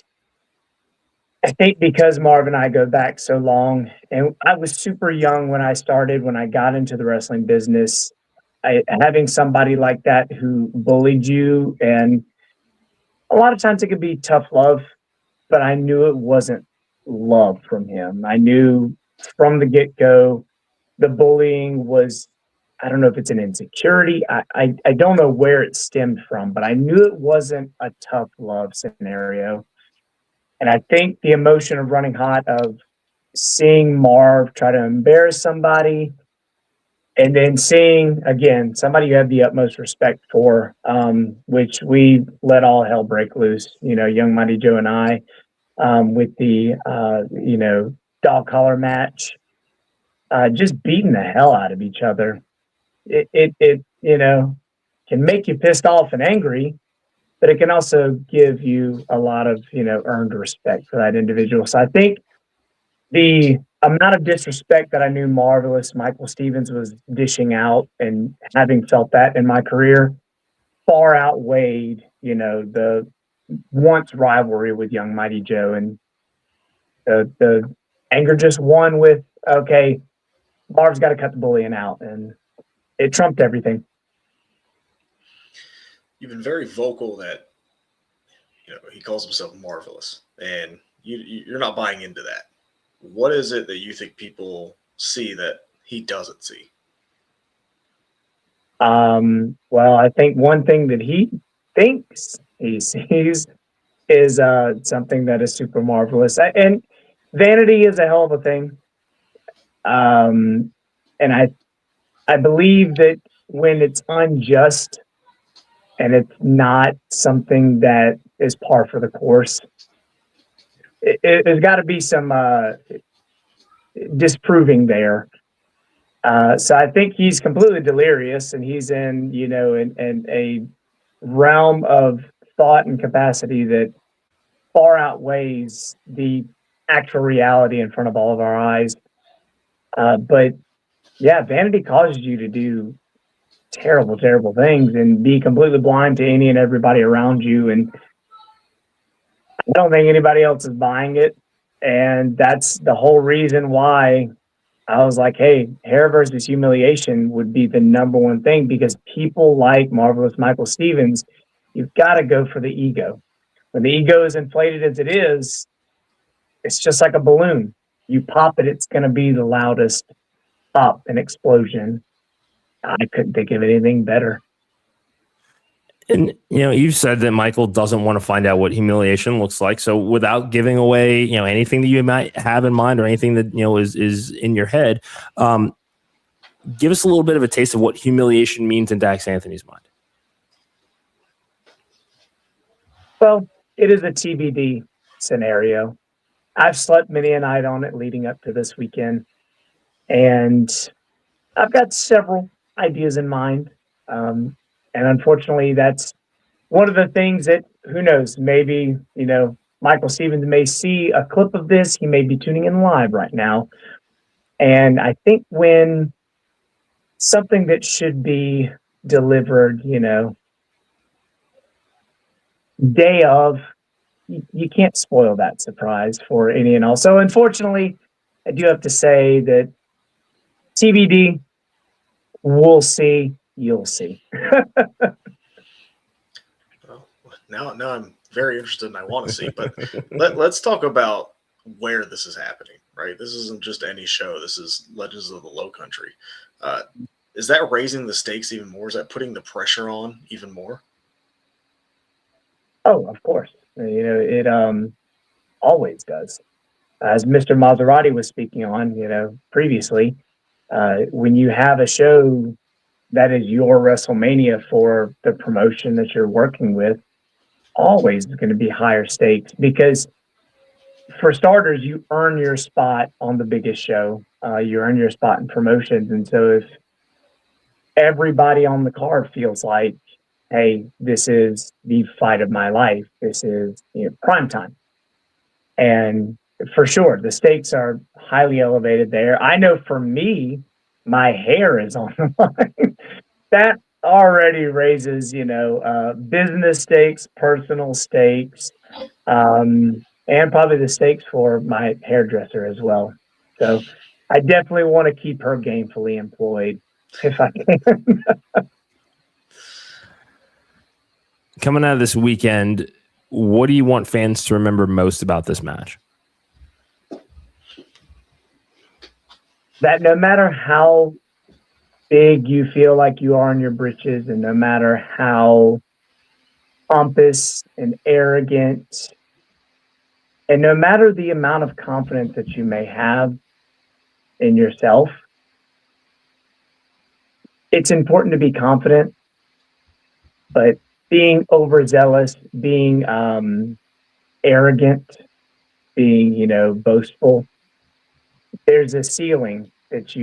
I think because Marv and I go back so long, and I was super young when I started, when I got into the wrestling business, having somebody like that who bullied you, and a lot of times it could be tough love, but I knew it wasn't love from him. I knew from the get-go the bullying was, I don't know if it's an insecurity. I don't know where it stemmed from, but I knew it wasn't a tough love scenario. And I think the emotion of running hot, of seeing Marv try to embarrass somebody, and then seeing, again, somebody you have the utmost respect for, which we let all hell break loose, Young Mighty Joe and I, with the, dog collar match, just beating the hell out of each other. It can make you pissed off and angry, but it can also give you a lot of, earned respect for that individual. So I think the amount of disrespect that I knew Marvelous Michael Stevens was dishing out, and having felt that in my career, far outweighed, the once rivalry with Young Mighty Joe. And the anger just won with, okay, Marv's got to cut the bullying out, and it trumped everything. You've been very vocal that, he calls himself Marvelous, and you're not buying into that. What is it that you think people see that he doesn't see? Well, I think one thing that he thinks he sees is something that is super marvelous. And vanity is a hell of a thing. And I believe that when it's unjust and it's not something that is par for the course, there's got to be some disproving there. So I think he's completely delirious, and he's in, in a realm of thought and capacity that far outweighs the actual reality in front of all of our eyes. But yeah, vanity causes you to do terrible, terrible things and be completely blind to any and everybody around you. And I don't think anybody else is buying it. And that's the whole reason why I was like, hey, hair versus humiliation would be the number one thing, because people like Marvelous Michael Stevens, you've got to go for the ego. When the ego is inflated as it is, it's just like a balloon. You pop it, it's going to be the loudest pop and explosion. I couldn't think of anything better. And, you've said that Michael doesn't want to find out what humiliation looks like. So without giving away, anything that you might have in mind or anything that, is in your head, give us a little bit of a taste of what humiliation means in Dax Anthony's mind. Well, it is a TBD scenario. I've slept many a night on it leading up to this weekend, and I've got several ideas in mind. And unfortunately, that's one of the things that, who knows, maybe, Michael Stevens may see a clip of this. He may be tuning in live right now. And I think when something that should be delivered, day of, you can't spoil that surprise for any and all. So unfortunately, I do have to say that TBD, we'll see. You'll see. Well, now I'm very interested and I want to see, but let's talk about where this is happening, right? This isn't just any show. This is Legends of the Lowcountry. Is that raising the stakes even more? Is that putting the pressure on even more? Oh, of course. It always does. As Mr. Maserati was speaking on, previously, when you have a show that is your WrestleMania for the promotion that you're working with, always is going to be higher stakes, because for starters, you earn your spot on the biggest show. You earn your spot in promotions. And so if everybody on the card feels like, hey, this is the fight of my life, this is prime time. And for sure, the stakes are highly elevated there. I know for me, my hair is on the line. That already raises, business stakes, personal stakes, and probably the stakes for my hairdresser as well. So I definitely want to keep her gainfully employed. if I can. Coming out of this weekend, what do you want fans to remember most about this match? That no matter how big you feel like you are in your britches, and no matter how pompous and arrogant, and no matter the amount of confidence that you may have in yourself, it's important to be confident, but being overzealous, being arrogant, being, boastful, there's a ceiling that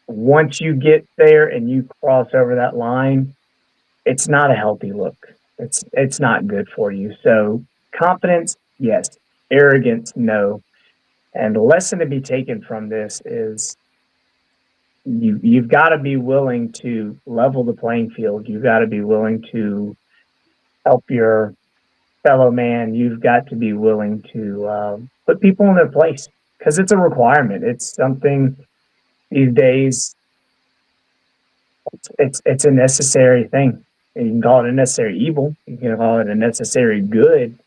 once you get there and you cross over that line, it's not a healthy look. It's not good for you. So confidence, yes. Arrogance, no. And the lesson to be taken from this is you've got to be willing to level the playing field. You've got to be willing to help your fellow man. You've got to be willing to put people in their place, because it's a requirement. It's something these days. It's a necessary thing. You can call it a necessary evil. You can call it a necessary good,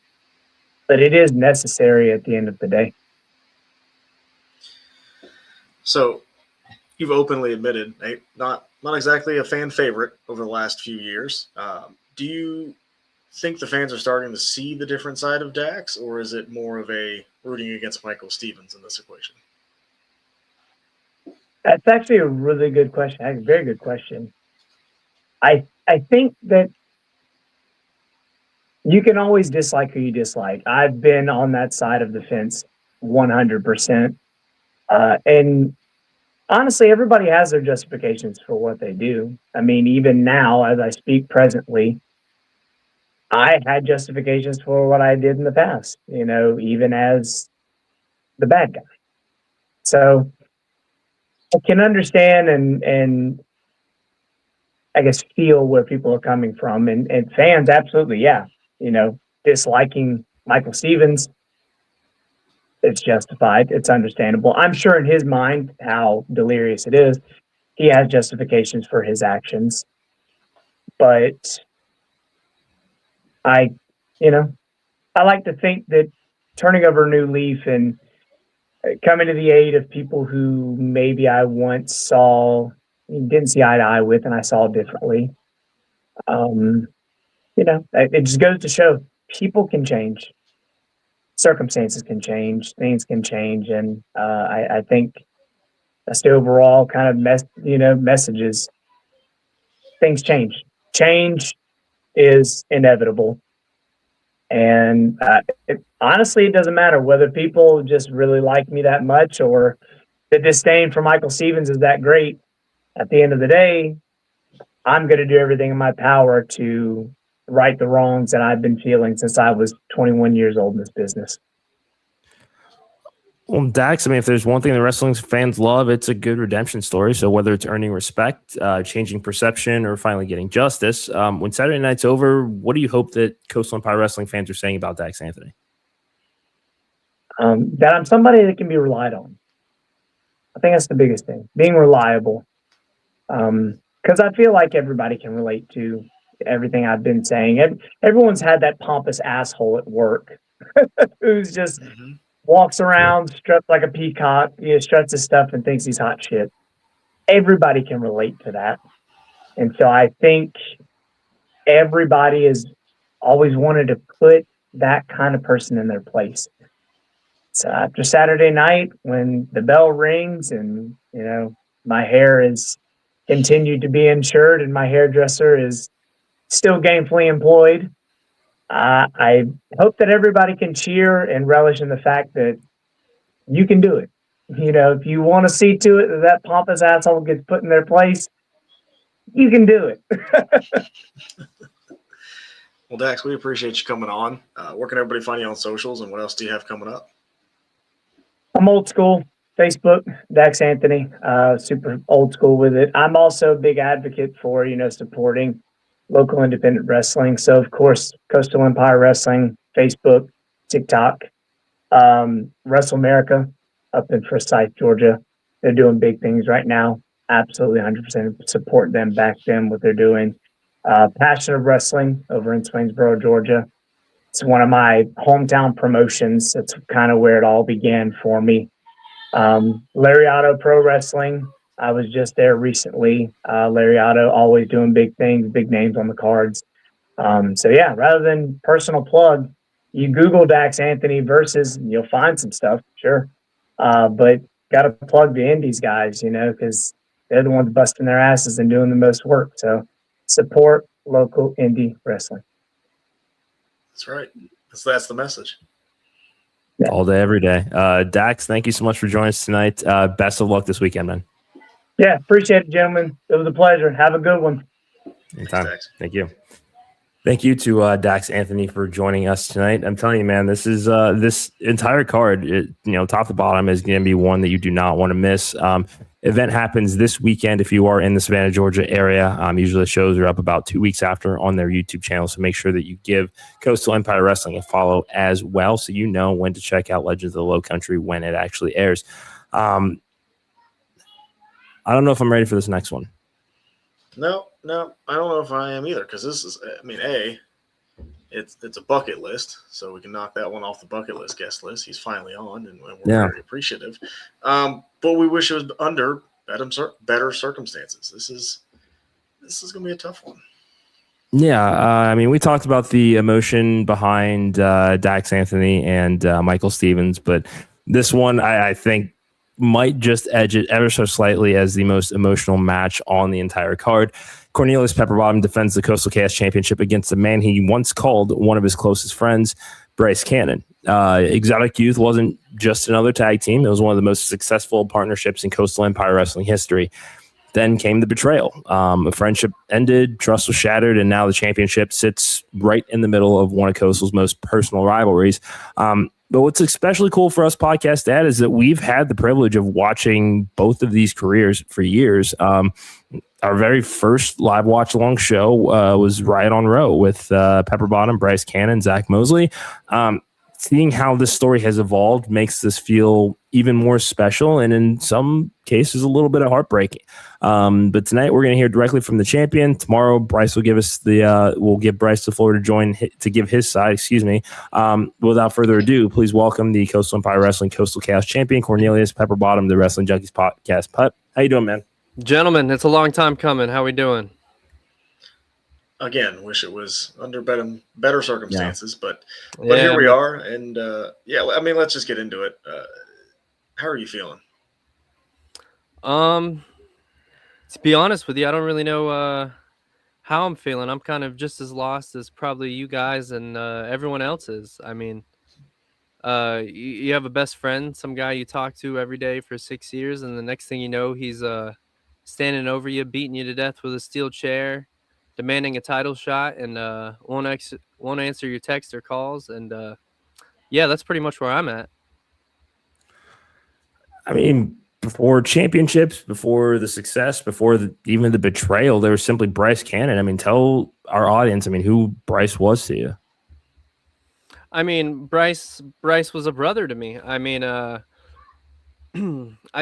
but it is necessary at the end of the day. So you've openly admitted not exactly a fan favorite over the last few years. Do you think the fans are starting to see the different side of Dax, or is it more of a rooting against Michael Stevens in this equation? That's actually a really good question. A very good question. I think that you can always dislike who you dislike. I've been on that side of the fence 100%. And honestly, everybody has their justifications for what they do. I mean, even now, as I speak presently, I had justifications for what I did in the past, even as the bad guy. So I can understand and I guess feel where people are coming from, and fans, absolutely, yeah, disliking Michael Stevens, it's justified, it's understandable. I'm sure in his mind, how delirious it is, he has justifications for his actions, but I like to think that turning over a new leaf and coming to the aid of people who maybe I once didn't see eye to eye with, and I saw differently. It just goes to show people can change, circumstances can change, things can change, and I think that's the overall kind of messages. Things change. Change is inevitable, and honestly, it doesn't matter whether people just really like me that much or the disdain for Michael Stevens is that great. At the end of the day, I'm going to do everything in my power to right the wrongs that I've been feeling since I was 21 years old in this business. Well, Dax, I mean, if there's one thing the wrestling fans love, it's a good redemption story. So whether it's earning respect, changing perception, or finally getting justice, when Saturday night's over, what do you hope that Coastal Empire Wrestling fans are saying about Dax Anthony? That I'm somebody that can be relied on. I think that's the biggest thing, being reliable. Because I feel like everybody can relate to everything I've been saying. Everyone's had that pompous asshole at work who's just walks around, struts like a peacock, struts his stuff and thinks he's hot shit. Everybody can relate to that. And so I think everybody has always wanted to put that kind of person in their place. So after Saturday night, when the bell rings and, my hair is continued to be insured and my hairdresser is still gainfully employed, I hope that everybody can cheer and relish in the fact that you can do it. If you want to see to it that pompous asshole gets put in their place, you can do it. Well, Dax, we appreciate you coming on. Where can everybody find you on socials, and what else do you have coming up? I'm old school. Facebook, Dax Anthony, super old school with it. I'm also a big advocate for, supporting local independent wrestling. So, of course, Coastal Empire Wrestling, Facebook, TikTok, Wrestle America up in Forsyth, Georgia. They're doing big things right now. absolutely 100% support them, back them, what they're doing. Passion of Wrestling over in Swainsboro, Georgia. It's one of my hometown promotions. That's kind of where it all began for me. Lariato Pro Wrestling. I was just there recently. Lariato always doing big things, big names on the cards. So yeah, rather than personal plug, you Google Dax Anthony versus, you'll find some stuff, sure. But got to plug the indies guys, because they're the ones busting their asses and doing the most work. So support local indie wrestling. That's right. That's the message. Yeah. All day, every day. Dax, thank you so much for joining us tonight. Best of luck this weekend, man. Yeah, appreciate it, gentlemen. It was a pleasure. Have a good one. Anytime. Thank you. Thank you to Dax Anthony for joining us tonight. I'm telling you, man, this is this entire card, top to bottom, is going to be one that you do not want to miss. Event happens this weekend if you are in the Savannah, Georgia area. Usually the shows are up about 2 weeks after on their YouTube channel, so make sure that you give Coastal Empire Wrestling a follow as well, so you know when to check out Legends of the Lowcountry when it actually airs. I don't know if I'm ready for this next one. No, I don't know if I am either, because this is, it's a bucket list, so we can knock that one off the bucket list guest list. He's finally on, and we're very appreciative. But we wish it was under better circumstances. This is going to be a tough one. Yeah, we talked about the emotion behind Dax Anthony and Michael Stevens, but this one I think might just edge it ever so slightly as the most emotional match on the entire card. Cornelius Pepperbottom defends the Coastal Chaos Championship against the man he once called one of his closest friends, Bryce Cannon. Exotic Youth wasn't just another tag team. It was one of the most successful partnerships in Coastal Empire Wrestling history. Then came the betrayal. A friendship ended, trust was shattered, and now the championship sits right in the middle of one of Coastal's most personal rivalries. But what's especially cool for us podcast dad is that we've had the privilege of watching both of these careers for years. Our very first live watch along show was Riot on Row with Pepperbottom, Bryce Cannon, Zach Mosley. Seeing how this story has evolved makes this feel even more special, and in some cases a little bit of heartbreaking. But tonight we're going to hear directly from the champion. Tomorrow Bryce will give us we'll give Bryce the floor to give his side. Without further ado, please welcome the Coastal Empire Wrestling Coastal Chaos Champion Cornelius Pepperbottom, the Wrestling Junkies Podcast. Putt, how you doing, man? Gentlemen, it's a long time coming. How we doing? Again, wish it was under better circumstances, but here we are, and let's just get into it. How are you feeling? To be honest with you, I don't really know how I'm feeling. I'm kind of just as lost as probably you guys and everyone else is. You have a best friend, some guy you talk to every day for 6 years, and the next thing you know, he's standing over you, beating you to death with a steel chair, demanding a title shot, and won't answer your text or calls. And that's pretty much where I'm at. Before championships, before the success, before even the betrayal, there was simply Bryce Cannon. Tell our audience, who Bryce was to you. Bryce was a brother to me. I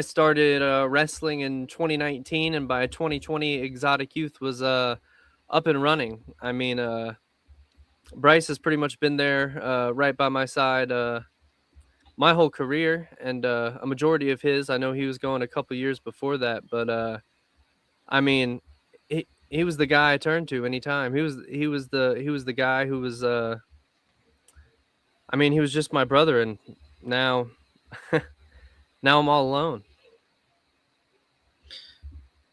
started wrestling in 2019, and by 2020, Exotic Youth was up and running. Bryce has pretty much been there right by my side my whole career, and a majority of his. I know he was going a couple years before that, but he was the guy I turned to anytime. He was the guy who was he was just my brother, and now now I'm all alone.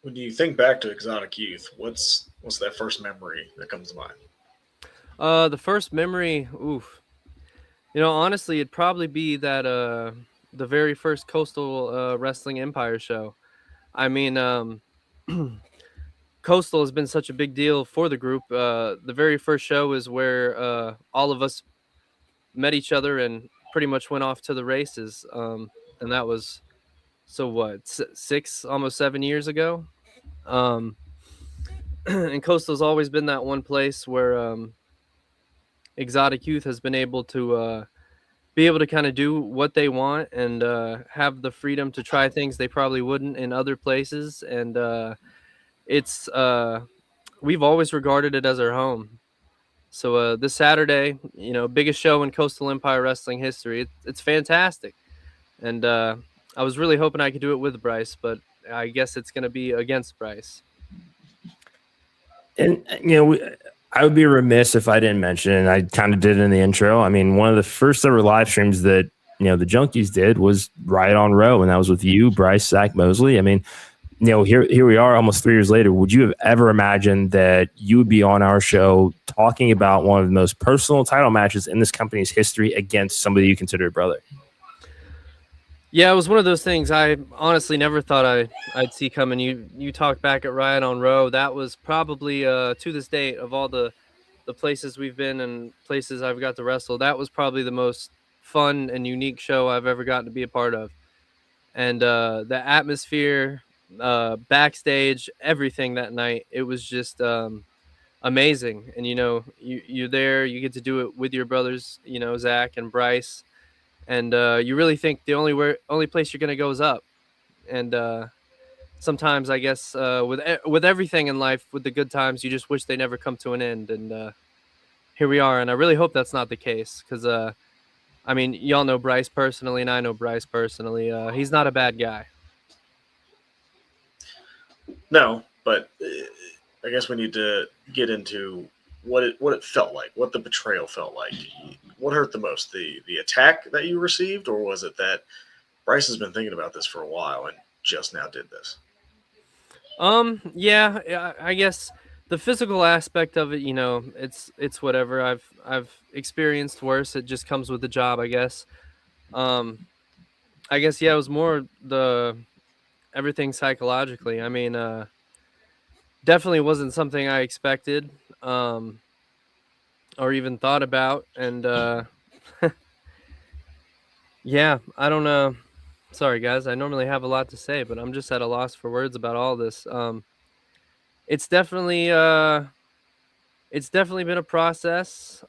When you think back to Exotic Youth, what's that first memory that comes to mind? The first memory, honestly, it'd probably be that the very first Coastal Wrestling Empire show. Coastal has been such a big deal for the group. The very first show is where all of us met each other and pretty much went off to the races. And that was, 6, almost 7 years ago. And Coastal's always been that one place where Exotic Youth has been able to be able to kind of do what they want and have the freedom to try things they probably wouldn't in other places. And it's we've always regarded it as our home. So this Saturday, biggest show in Coastal Empire Wrestling history. It's fantastic. And I was really hoping I could do it with Bryce, but I guess it's going to be against Bryce. And, I would be remiss if I didn't mention, and I kind of did in the intro. I mean, one of the first ever live streams that, the Junkies did was Riot on Row, and that was with you, Bryce, Zach Mosley. I mean, here we are almost 3 years later. Would you have ever imagined that you would be on our show talking about one of the most personal title matches in this company's history against somebody you consider a brother? Yeah, it was one of those things I honestly never thought I'd see coming. You talked back at Riot on Row. That was probably to this date of all the places we've been and places I've got to wrestle, that was probably the most fun and unique show I've ever gotten to be a part of. And the atmosphere, backstage, everything that night, it was just amazing. And you're there, you get to do it with your brothers, Zach and Bryce. And you really think the only place you're going to go is up. And sometimes, I guess, with everything in life, with the good times, you just wish they never come to an end. And here we are. And I really hope that's not the case because, y'all know Bryce personally, and I know Bryce personally. He's not a bad guy. No, but I guess we need to get into what it felt like, what the betrayal felt like. What hurt the most, the attack that you received, or was it that Bryce has been thinking about this for a while and just now did this? Yeah, I guess the physical aspect of it, it's whatever. I've experienced worse. It just comes with the job, I guess. I guess, yeah, it was more the everything psychologically. I mean, definitely wasn't something I expected. Or even thought about. And yeah, I don't know. Sorry, guys. I normally have a lot to say, but I'm just at a loss for words about all this. It's definitely been a process.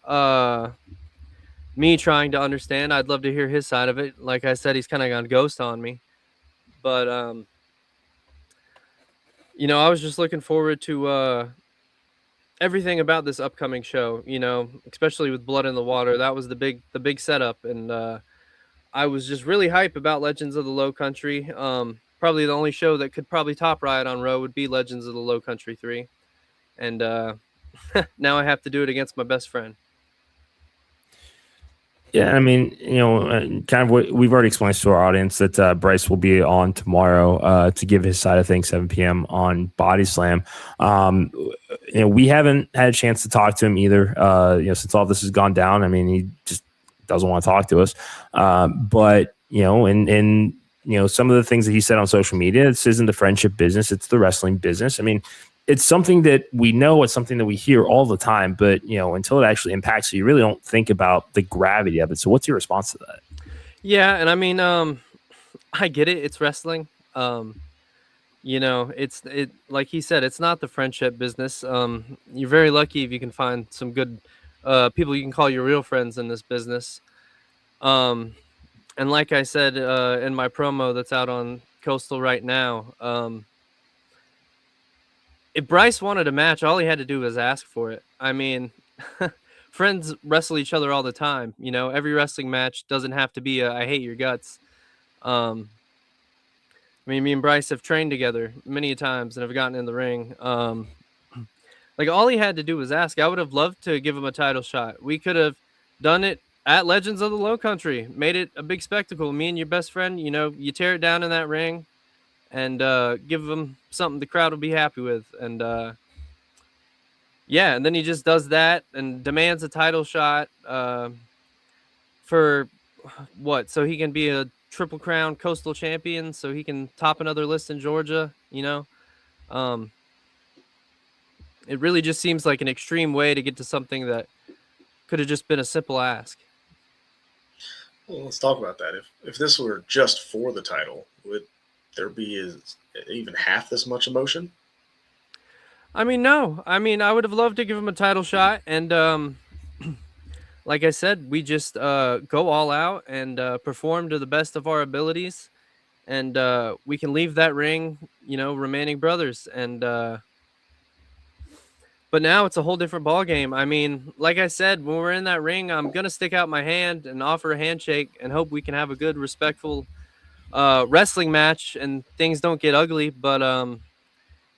Me trying to understand. I'd love to hear his side of it. Like I said, he's kind of gone ghost on me. But I was just looking forward to everything about this upcoming show, especially with Blood in the Water. That was the big setup. And I was just really hype about Legends of the Lowcountry. Probably the only show that could probably top Riot on Row would be Legends of the Lowcountry 3. And now I have to do it against my best friend. Yeah, I mean, kind of what we've already explained to our audience that Bryce will be on tomorrow to give his side of things, 7 p.m. on Body Slam. We haven't had a chance to talk to him either. Since all this has gone down, I mean, he just doesn't want to talk to us. But some of the things that he said on social media, this isn't the friendship business; it's the wrestling business. I mean, it's something that we know, it's something that we hear all the time, but until it actually impacts you, you really don't think about the gravity of it. So what's your response to that? Yeah. And I mean, I get it. It's wrestling. It's like he said, it's not the friendship business. You're very lucky if you can find some good people you can call your real friends in this business. And like I said in my promo that's out on Coastal right now, if Bryce wanted a match, all he had to do was ask for it. I mean, friends wrestle each other all the time. Every wrestling match doesnn't have to be I hate your guts. Me and Bryce have trained together many times and have gotten in the ring. Like all he had to do was ask. I would have loved to give him a title shot. We could have done it at Legends of the Lowcountry, made it a big spectacle. Me and your best friend, you tear it down in that ring and give him something the crowd will be happy with. And and then he just does that and demands a title shot for what? So he can be a Triple Crown Coastal champion, so he can top another list in Georgia, It really just seems like an extreme way to get to something that could have just been a simple ask. Well, let's talk about that. If this were just for the title, would there be even half this much emotion? I mean, no. I mean, I would have loved to give him a title shot, and like I said, we just go all out and perform to the best of our abilities, and we can leave that ring, remaining brothers. And but now it's a whole different ball game. I mean, like I said, when we're in that ring, I'm gonna stick out my hand and offer a handshake and hope we can have a good, respectful wrestling match and things don't get ugly. But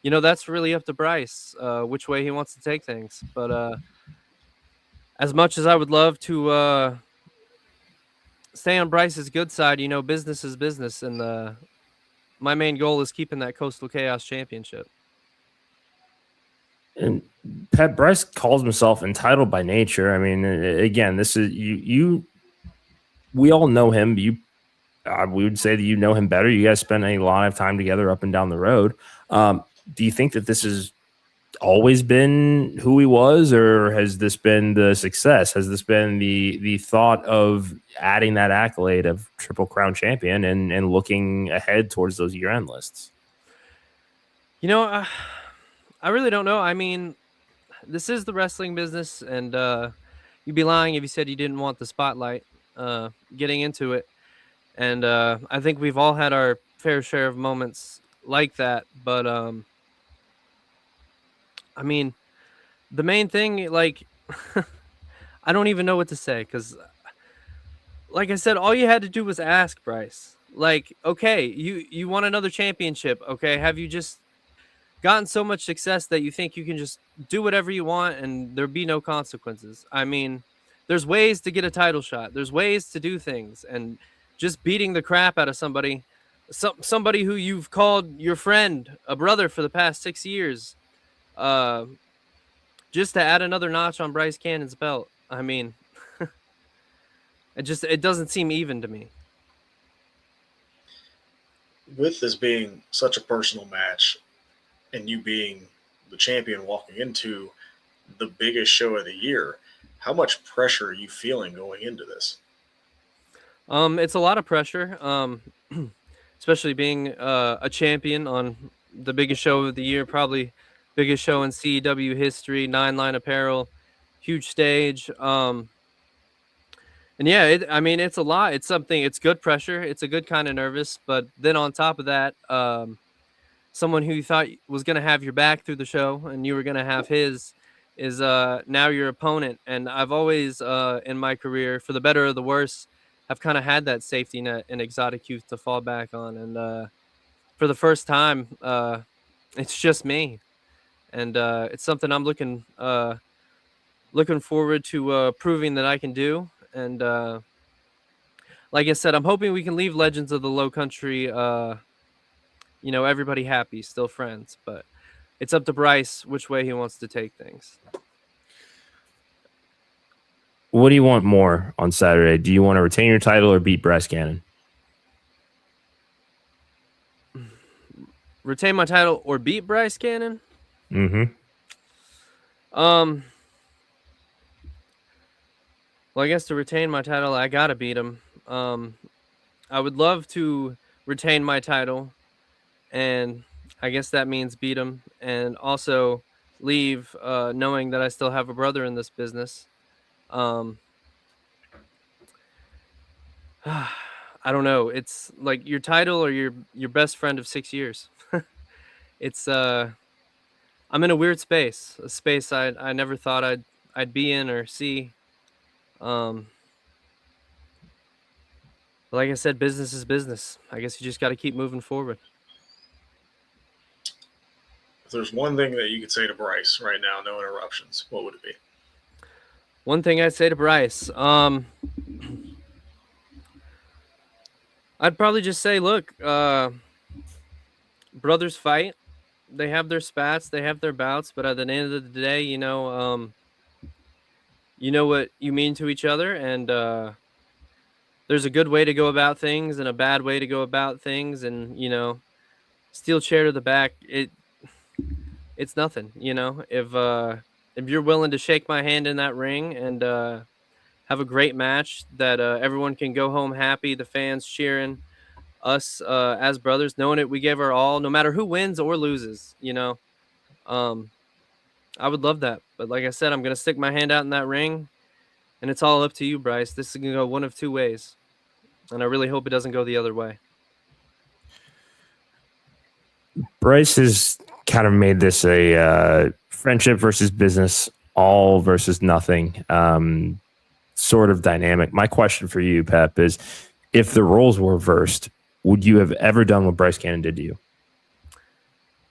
that's really up to Bryce, which way he wants to take things. But as much as I would love to stay on Bryce's good side, business is business, and my main goal is keeping that Coastal Chaos Championship. And Pat, Bryce calls himself entitled by nature. I mean, again, this is you. We all know him. We would say that you know him better. You guys spend a lot of time together up and down the road. Do you think that this has always been who he was, or has this been the success? Has this been the thought of adding that accolade of Triple Crown Champion and looking ahead towards those year-end lists? I really don't know. I mean, this is the wrestling business, and you'd be lying if you said you didn't want the spotlight getting into it. And I think we've all had our fair share of moments like that. But, I mean, the main thing, like, I don't even know what to say because, like I said, all you had to do was ask, Bryce. Like, okay, you want another championship. Okay, have you just gotten so much success that you think you can just do whatever you want and there be no consequences? I mean, there's ways to get a title shot. There's ways to do things, and just beating the crap out of somebody who you've called your friend, a brother for the past 6 years, just to add another notch on Bryce Cannon's belt. I mean, it doesn't seem even to me. With this being such a personal match, and you being the champion walking into the biggest show of the year, how much pressure are you feeling going into this? It's a lot of pressure, especially being a champion on the biggest show of the year, probably biggest show in CEW history, 9-line apparel, huge stage. And yeah, it's a lot. It's good pressure. It's a good kind of nervous. But then on top of that, someone who you thought was going to have your back through the show and you were going to have his is now your opponent. And I've always, in my career, for the better or the worse, have kind of had that safety net in Exotic Youth to fall back on. And for the first time, it's just me. And it's something I'm looking forward to proving that I can do. And like I said, I'm hoping we can leave Legends of the Lowcountry everybody happy, still friends, but it's up to Bryce which way he wants to take things. What do you want more on Saturday? Do you want to retain your title or beat Bryce Cannon? Retain my title or beat Bryce Cannon? Mm-hmm. Well, I guess to retain my title, I gotta beat him. I would love to retain my title, and I guess that means beat him, and also leave knowing that I still have a brother in this business. I don't know. It's like your title or your best friend of 6 years. It's I'm in a weird space, a space I never thought I'd be in or see. Like I said, business is business. I guess you just got to keep moving forward. If there's one thing that you could say to Bryce right now, no interruptions, what would it be? One thing I'd say to Bryce, I'd probably just say, look, brothers fight. They have their spats, they have their bouts, but at the end of the day, you know what you mean to each other, and there's a good way to go about things and a bad way to go about things, and steel chair to the back, it's nothing. If you're willing to shake my hand in that ring and have a great match that everyone can go home happy, the fans cheering us as brothers, knowing it, we gave our all, no matter who wins or loses, I would love that. But like I said, I'm going to stick my hand out in that ring And it's all up to you, Bryce. This is going to go one of two ways. And I really hope it doesn't go the other way. Bryce has kind of made this a friendship versus business, all versus nothing sort of dynamic. My question for you, Pep, is if the roles were reversed, would you have ever done what Bryce Cannon did to you?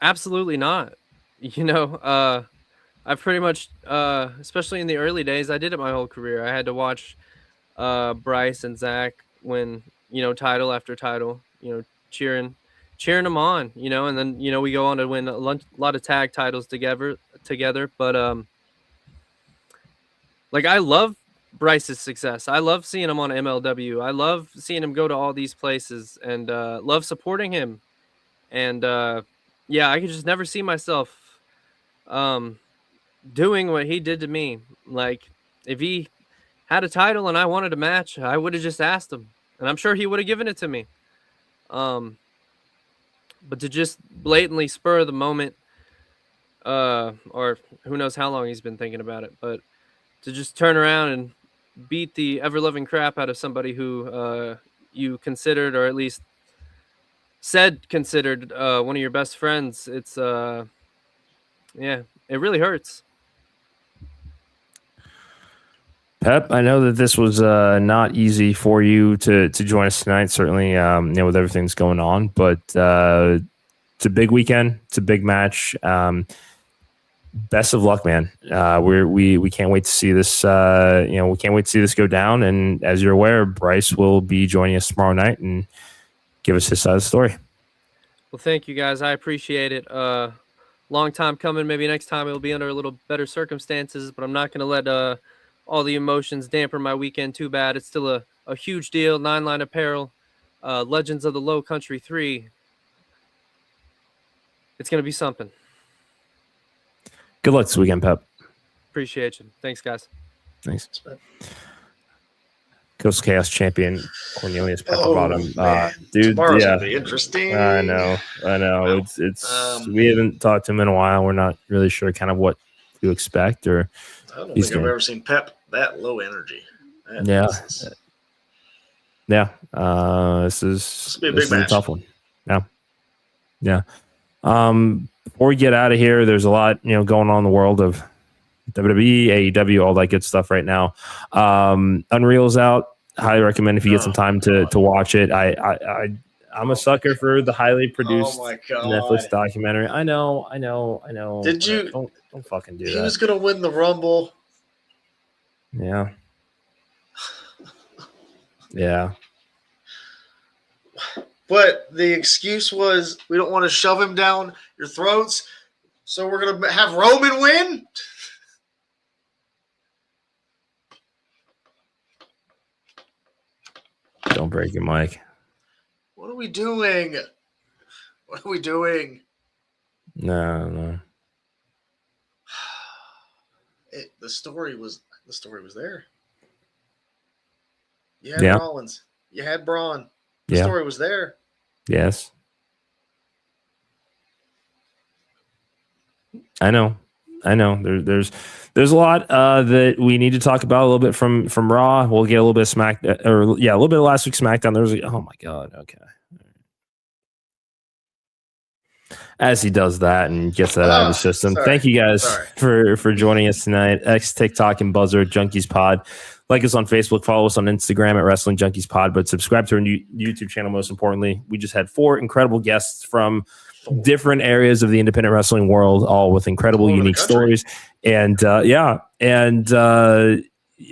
Absolutely not. You know, I've pretty much, especially in the early days, I did it my whole career. I had to watch Bryce and Zach win, you know, title after title, you know, cheering them on, you know, and then, you know, we go on to win a lot of tag titles together. But like, I love Bryce's success. I love seeing him on MLW. I love seeing him go to all these places and love supporting him. And yeah, I could just never see myself doing what he did to me. Like, if he had a title and I wanted a match, I would have just asked him, and I'm sure he would have given it to me. But to just blatantly spur the moment, or who knows how long he's been thinking about it, but to just turn around and beat the ever-loving crap out of somebody who you considered, or at least said considered, one of your best friends, it's yeah, it really hurts. Pep, I know that this was not easy for you to join us tonight, certainly, you know, with everything that's going on, but it's a big weekend. It's a big match. Best of luck, man. We can't wait to see this, you know, we can't wait to see this go down. And as you're aware, Bryce will be joining us tomorrow night and give us his side of the story. Well, thank you, guys. I appreciate it. Long time coming. Maybe next time it'll be under a little better circumstances, but I'm not going to let all the emotions dampen my weekend too bad. It's still a huge deal. 9-Line Apparel, Legends of the Lowcountry III. It's going to be something. Good luck this weekend, Pep. Appreciate you. Thanks, guys. Thanks. Coast Chaos Champion Cornelius Pepperbottom. Dude, tomorrow's gonna be interesting. I know. It's we haven't talked to him in a while. We're not really sure kind of what to expect, or I don't think I've ever seen Pep that low energy. This is a a tough one. Yeah. Before we get out of here, there's a lot, you know, going on in the world of WWE, AEW, all that good stuff right now. Unreal's out. Highly recommend if you get some time to watch it. I'm a sucker for the highly produced Netflix documentary. I know. Did you? Don't fucking do that. He was gonna win the Rumble. Yeah. Yeah. But the excuse was we don't want to shove him down your throats, so we're gonna have Roman win. Don't break your mic. What are we doing? What are we doing? No. The story was there. You had Rollins. You had Braun. The story was there. Yes. I know. There's a lot that we need to talk about a little bit from Raw. We'll get a little bit of a little bit of last week's SmackDown. There's oh my God. Okay. As he does that and gets that out of the system. Sorry. Thank you guys for joining us tonight. X, TikTok, and Buzzer, Junkies Pod. Like us on Facebook, follow us on Instagram at Wrestling Junkies Pod, but subscribe to our new YouTube channel. Most importantly, we just had 4 incredible guests from different areas of the independent wrestling world, all with incredible, unique stories. And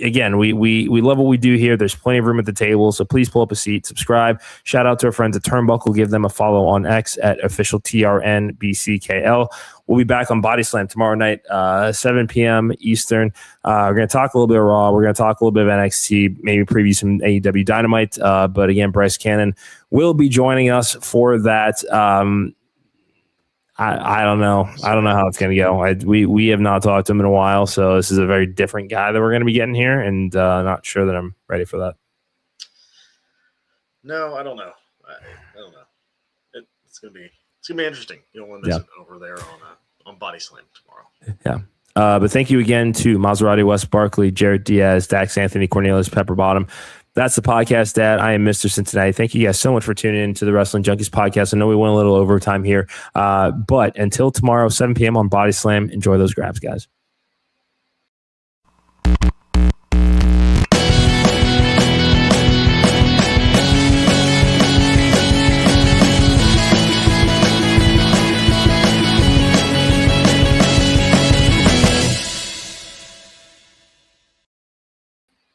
again, we love what we do here. There's plenty of room at the table, so please pull up a seat, subscribe. Shout out to our friends at Turnbuckle. Give them a follow on X at official TRNBCKL. We'll be back on Body Slam tomorrow night, 7 p.m. Eastern. We're going to talk a little bit of Raw. We're going to talk a little bit of NXT, maybe preview some AEW Dynamite. But again, Bryce Cannon will be joining us for that. I don't know. I don't know how it's going to go. We have not talked to him in a while, so this is a very different guy that we're going to be getting here, and not sure that I'm ready for that. No, I don't know. I don't know. It's going to be interesting. You'll want to listen over there on Body Slam tomorrow. Yeah. But thank you again to Maserati, Wes Barkley, Jarett Diaz, Dax Anthony, Cornelius Pepperbottom. That's the podcast, Dad. I am Mr. Cincinnati. Thank you guys so much for tuning in to the Wrestling Junkies podcast. I know we went a little overtime here, but until tomorrow, 7 p.m. on Body Slam, enjoy those grabs, guys.